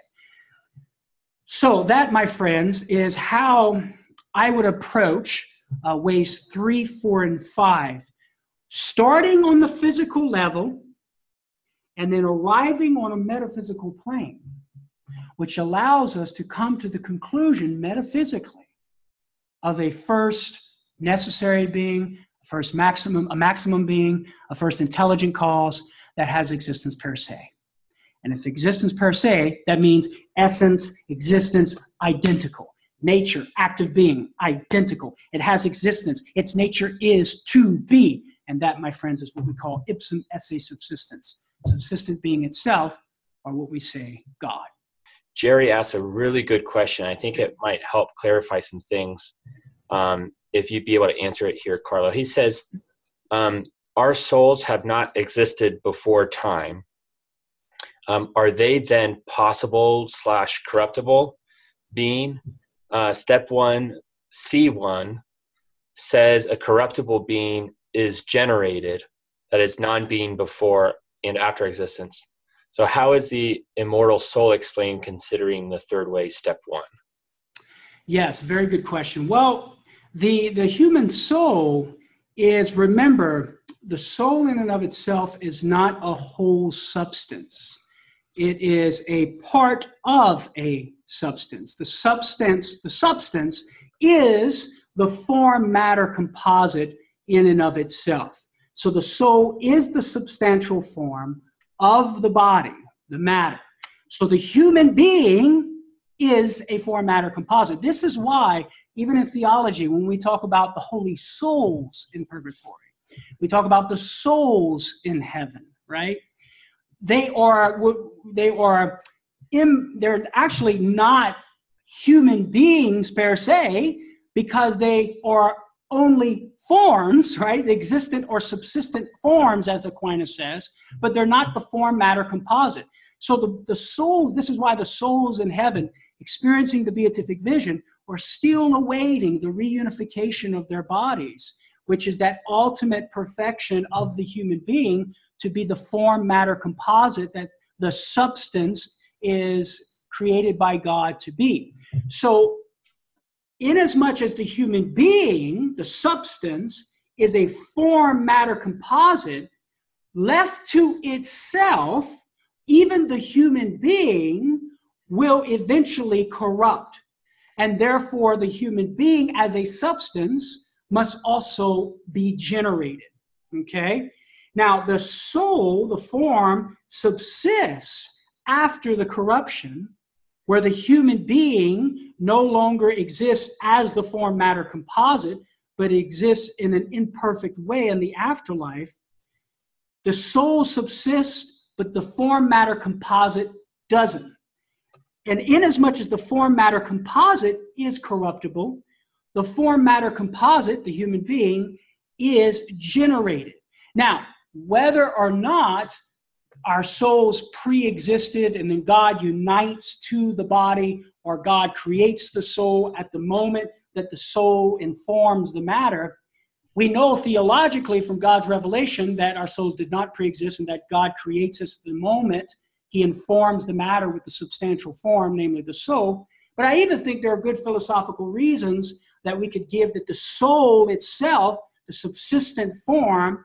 So that, my friends, is how I would approach ways 3, 4, and 5, starting on the physical level and then arriving on a metaphysical plane, which allows us to come to the conclusion metaphysically of a first necessary being, a maximum being, a first intelligent cause that has existence per se. And if existence per se, that means essence, existence, identical. Nature, active being, identical. It has existence. Its nature is to be. And that, my friends, is what we call ipsum esse subsistence. Subsistent being itself, or what we say, God. Jerry asked a really good question. I think it might help clarify some things if you'd be able to answer it here, Carlo. He says, our souls have not existed before time. Are they then possible / corruptible being? Step 1, C1 says a corruptible being is generated, that is non-being before and after existence. So how is the immortal soul explained considering the third way, step 1? Yes, very good question. Well, the human soul is, remember, the soul in and of itself is not a whole substance. It is a part of a substance. The substance is the form matter composite in and of itself. So the soul is the substantial form of the body, the matter. So the human being is a form matter composite. This is why, even in theology, when we talk about the holy souls in purgatory, we talk about the souls in heaven, right? They're actually not human beings per se, because they are only forms, right? The existent or subsistent forms, as Aquinas says, but they're not the form matter composite. So the souls, this is why the souls in heaven, experiencing the beatific vision, are still awaiting the reunification of their bodies, which is that ultimate perfection of the human being to be the form matter composite that the substance is created by God to be. So inasmuch as the human being, the substance, is a form matter composite, left to itself, even the human being will eventually corrupt. And therefore, the human being as a substance must also be generated. Okay? Now, the soul, the form, subsists after the corruption, where the human being no longer exists as the form matter composite, but exists in an imperfect way in the afterlife. The soul subsists, but the form matter composite doesn't. And inasmuch as the form matter composite is corruptible, the form matter composite, the human being, is generated. Now, whether or not our souls pre-existed and then God unites to the body, or God creates the soul at the moment that the soul informs the matter, we know theologically from God's revelation that our souls did not pre-exist and that God creates us the moment He informs the matter with the substantial form, namely the soul. But I even think there are good philosophical reasons that we could give that the soul itself, the subsistent form,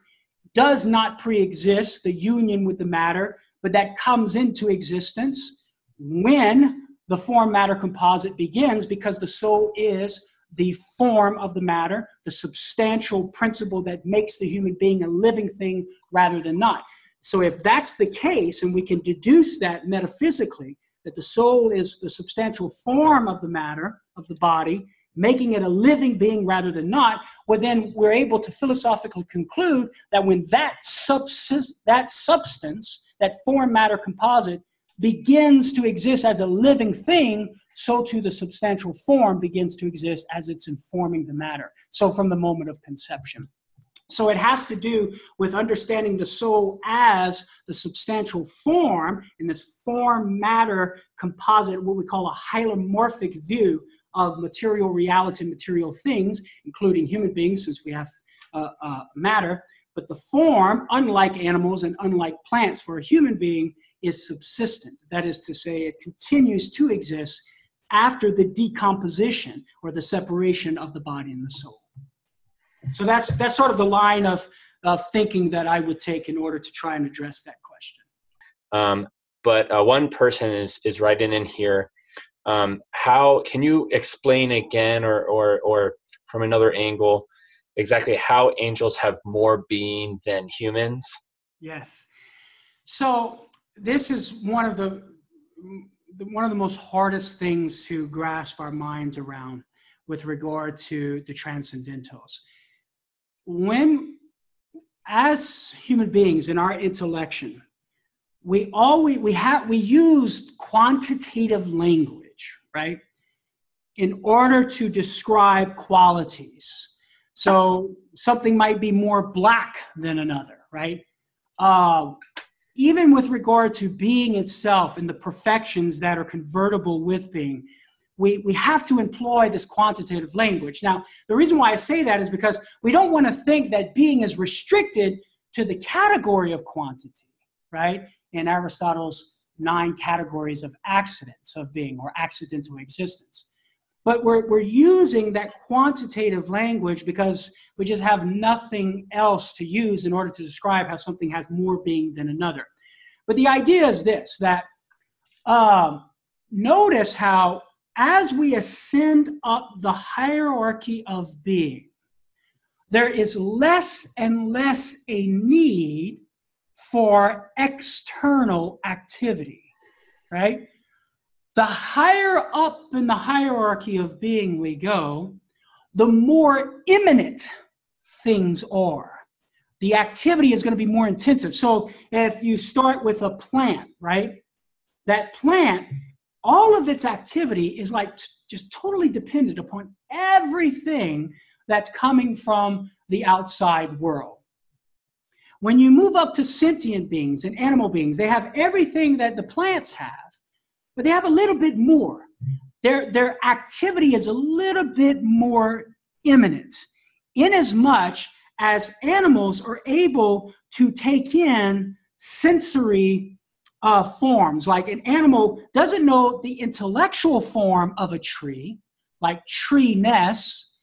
does not pre-exist the union with the matter, but that comes into existence when the form matter composite begins, because the soul is the form of the matter, the substantial principle that makes the human being a living thing rather than not. So if that's the case, and we can deduce that metaphysically, that the soul is the substantial form of the matter, of the body, making it a living being rather than not, well, then we're able to philosophically conclude that when that substance, that form matter composite, begins to exist as a living thing, so too the substantial form begins to exist as it's informing the matter. So from the moment of conception. So it has to do with understanding the soul as the substantial form in this form matter composite, what we call a hylomorphic view of material reality and material things, including human beings, since we have matter. But the form, unlike animals and unlike plants for a human being, is subsistent. That is to say, it continues to exist after the decomposition or the separation of the body and the soul. So that's sort of the line of thinking that I would take in order to try and address that question. But one person is writing in here. How can you explain again, or from another angle, exactly how angels have more being than humans? Yes. So this is one of the most hardest things to grasp our minds around with regard to the transcendentals. As human beings in our intellection, we used quantitative language, right, in order to describe qualities. So something might be more black than another, right? Even with regard to being itself and the perfections that are convertible with being, we have to employ this quantitative language. Now, the reason why I say that is because we don't want to think that being is restricted to the category of quantity, right? In Aristotle's 9 categories of accidents of being, or accidental existence. But we're using that quantitative language because we just have nothing else to use in order to describe how something has more being than another. But the idea is this, that notice how as we ascend up the hierarchy of being, there is less and less a need for external activity, right? The higher up in the hierarchy of being we go, the more imminent things are. The activity is going to be more intensive. So if you start with a plant, right? That plant, all of its activity is like just totally dependent upon everything that's coming from the outside world. When you move up to sentient beings and animal beings, they have everything that the plants have, but they have a little bit more. Their activity is a little bit more imminent, inasmuch as animals are able to take in sensory forms. Like an animal doesn't know the intellectual form of a tree, like tree-ness,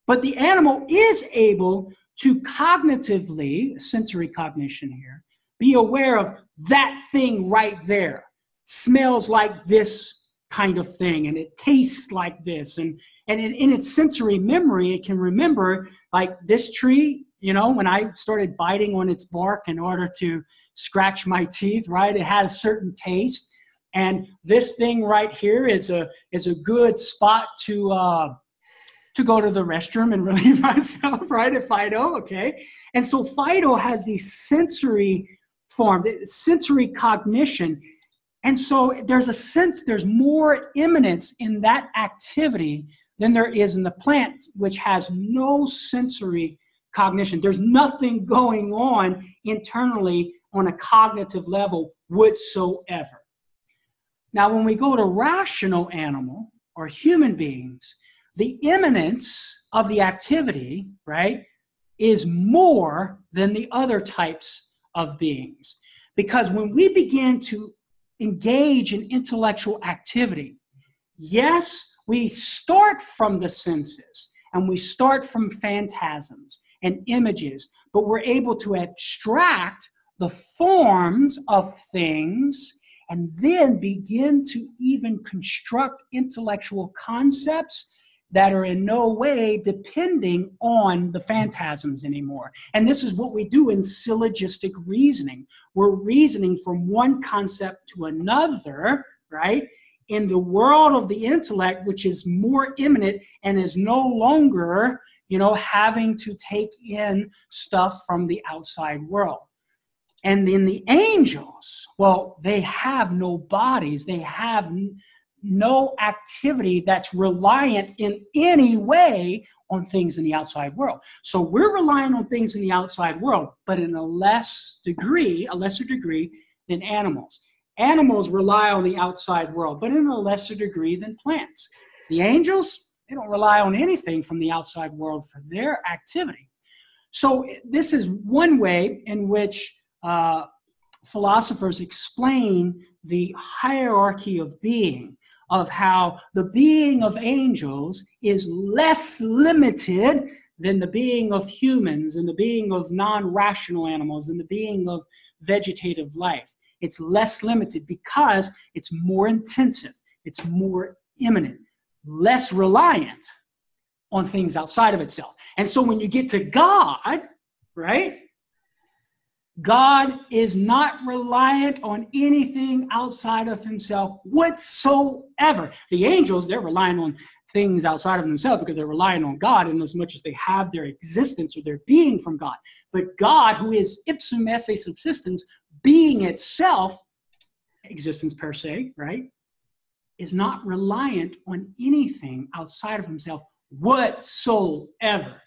but the animal is able to cognitively, sensory cognition here, be aware of that thing right there. Smells like this kind of thing, and it tastes like this. And in its sensory memory, it can remember, like this tree, you know, when I started biting on its bark in order to scratch my teeth, right? It had a certain taste. And this thing right here is a good spot to go to the restroom and relieve myself, right? At Fido, okay? And so Fido has these sensory form, sensory cognition. And so there's a sense, there's more immanence in that activity than there is in the plant, which has no sensory cognition. There's nothing going on internally on a cognitive level whatsoever. Now, when we go to rational animal or human beings, the immanence of the activity, right, is more than the other types of beings. Because when we begin to engage in intellectual activity, yes, we start from the senses and we start from phantasms and images, but we're able to abstract the forms of things and then begin to even construct intellectual concepts that are in no way depending on the phantasms anymore. And this is what we do in syllogistic reasoning. We're reasoning from one concept to another, right? In the world of the intellect, which is more immanent and is no longer, you know, having to take in stuff from the outside world. And in the angels, well, they have no bodies. They have no activity that's reliant in any way on things in the outside world. So we're relying on things in the outside world, but in a lesser degree than animals. Animals rely on the outside world, but in a lesser degree than plants. The angels, they don't rely on anything from the outside world for their activity. So this is one way in which philosophers explain the hierarchy of being, of how the being of angels is less limited than the being of humans and the being of non-rational animals and the being of vegetative life. It's less limited because it's more intensive, it's more immanent, less reliant on things outside of itself. And so when you get to God, right, God is not reliant on anything outside of himself whatsoever. The angels, they're relying on things outside of themselves because they're relying on God in as much as they have their existence or their being from God. But God, who is ipsum esse subsistens, being itself, existence per se, right, is not reliant on anything outside of himself whatsoever.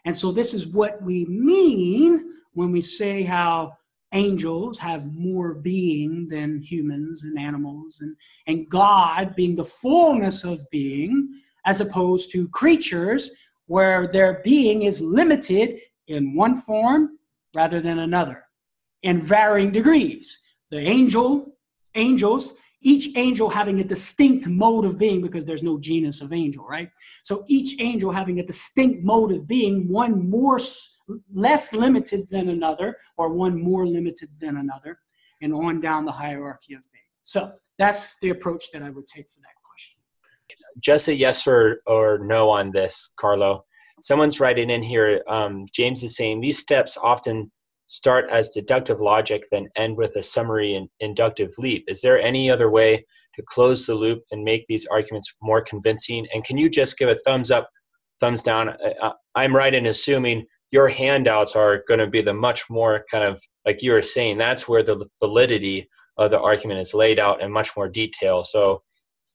And so this is what we mean when we say how angels have more being than humans and animals, and God being the fullness of being, as opposed to creatures where their being is limited in one form rather than another, in varying degrees. The angels, each angel having a distinct mode of being, because there's no genus of angel, right? So each angel having a distinct mode of being, one less limited than another, or one more limited than another, and on down the hierarchy of being. So that's the approach that I would take for that question. Just a yes or no on this, Carlo. Someone's writing in here, James is saying, these steps often start as deductive logic, then end with a summary and inductive leap. Is there any other way to close the loop and make these arguments more convincing? And can you just give a thumbs up, thumbs down? I'm right in assuming your handouts are going to be the much more kind of, like you were saying, that's where the validity of the argument is laid out in much more detail. So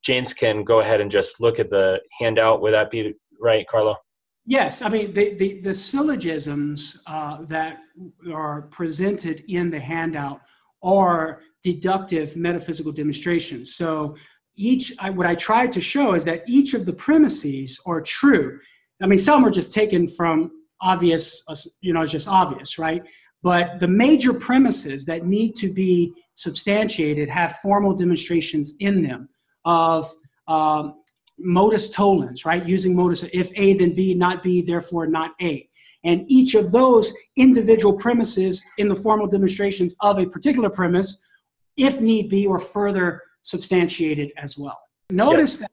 James can go ahead and just look at the handout. Would that be right, Carlo? Yes, I mean, the syllogisms that are presented in the handout are deductive metaphysical demonstrations. So what I tried to show is that each of the premises are true. I mean, some are just taken from obvious, it's just obvious, right? But the major premises that need to be substantiated have formal demonstrations in them of modus tollens, right? Using modus, if A, then B, not B, therefore not A. And each of those individual premises in the formal demonstrations of a particular premise, if need be, or further substantiated as well. Notice that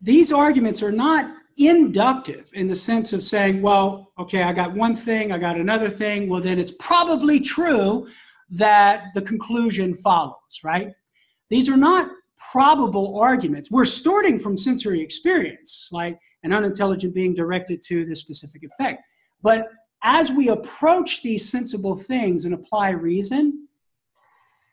these arguments are not inductive in the sense of saying, well, okay, I got one thing, I got another thing, well, then it's probably true that the conclusion follows, right? These are not probable arguments. We're starting from sensory experience, like an unintelligent being directed to this specific effect. But as we approach these sensible things and apply reason,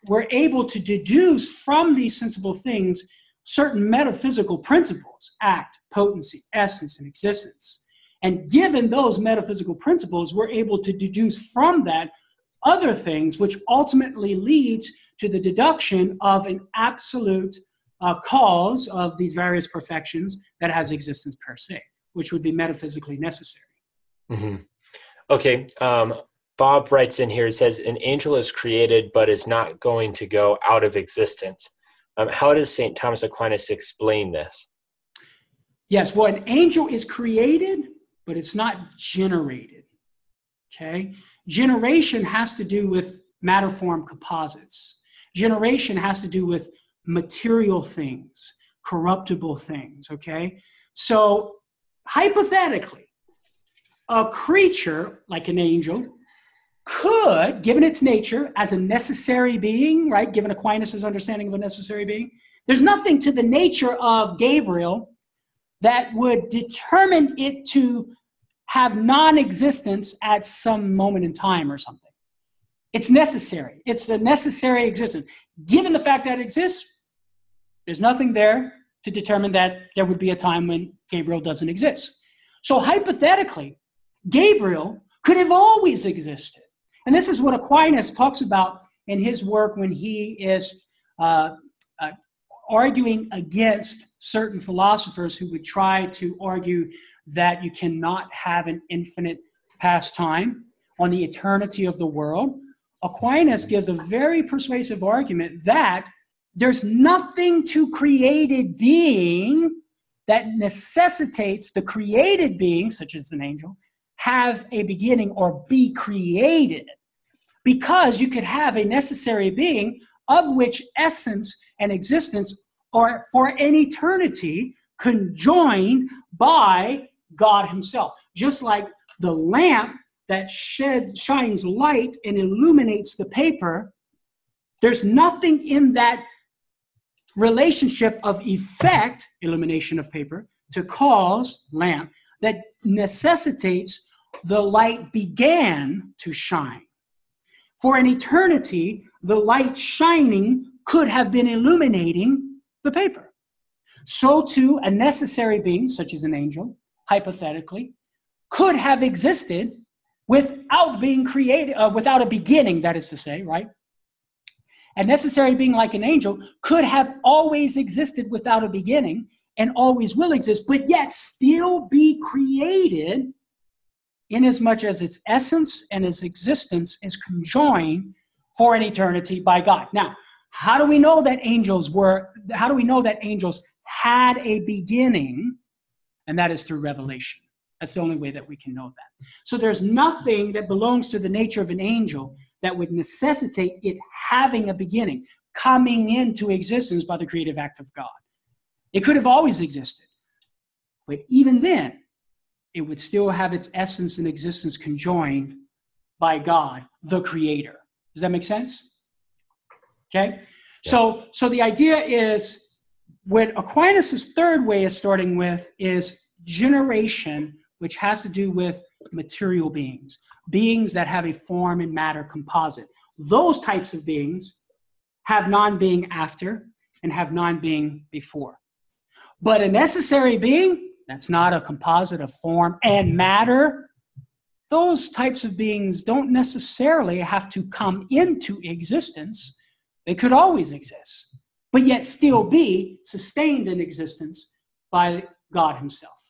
we're able to deduce from these sensible things certain metaphysical principles: act, potency, essence, and existence. And given those metaphysical principles, we're able to deduce from that other things, which ultimately leads to the deduction of an absolute cause of these various perfections that has existence per se, which would be metaphysically necessary. Mm-hmm. Okay. Bob writes in here, he says, an angel is created but is not going to go out of existence. How does St. Thomas Aquinas explain this? Yes, well, an angel is created, but it's not generated, okay? Generation has to do with matter-form composites. Generation has to do with material things, corruptible things, okay? So, hypothetically, a creature like an angel could, given its nature as a necessary being, right, given Aquinas' understanding of a necessary being, there's nothing to the nature of Gabriel that would determine it to have non-existence at some moment in time or something. It's necessary. It's a necessary existence. Given the fact that it exists, there's nothing there to determine that there would be a time when Gabriel doesn't exist. So hypothetically, Gabriel could have always existed. And this is what Aquinas talks about in his work when he is arguing against certain philosophers who would try to argue that you cannot have an infinite past time, on the eternity of the world, Aquinas gives a very persuasive argument that there's nothing to created being that necessitates the created being, such as an angel, have a beginning or be created. Because you could have a necessary being of which essence and existence are for an eternity conjoined by God himself. Just like the lamp that shines light and illuminates the paper, there's nothing in that relationship of effect, illumination of paper, to cause lamp, that necessitates the light began to shine. For an eternity, the light shining could have been illuminating the paper. So too, a necessary being, such as an angel, hypothetically, could have existed without being created, without a beginning, that is to say, right? A necessary being like an angel could have always existed without a beginning and always will exist, but yet still be created inasmuch as its essence and its existence is conjoined for an eternity by God. Now, how do we know that angels had a beginning? And that is through revelation. That's the only way that we can know that. So there's nothing that belongs to the nature of an angel that would necessitate it having a beginning, coming into existence by the creative act of God. It could have always existed. But even then, it would still have its essence and existence conjoined by God, the Creator. Does that make sense? Okay? Yeah. So the idea is, what Aquinas' third way of starting with is generation, which has to do with material beings, beings that have a form and matter composite. Those types of beings have non-being after and have non-being before. But a necessary being, that's not a composite of form and matter, those types of beings don't necessarily have to come into existence. They could always exist, but yet still be sustained in existence by God himself.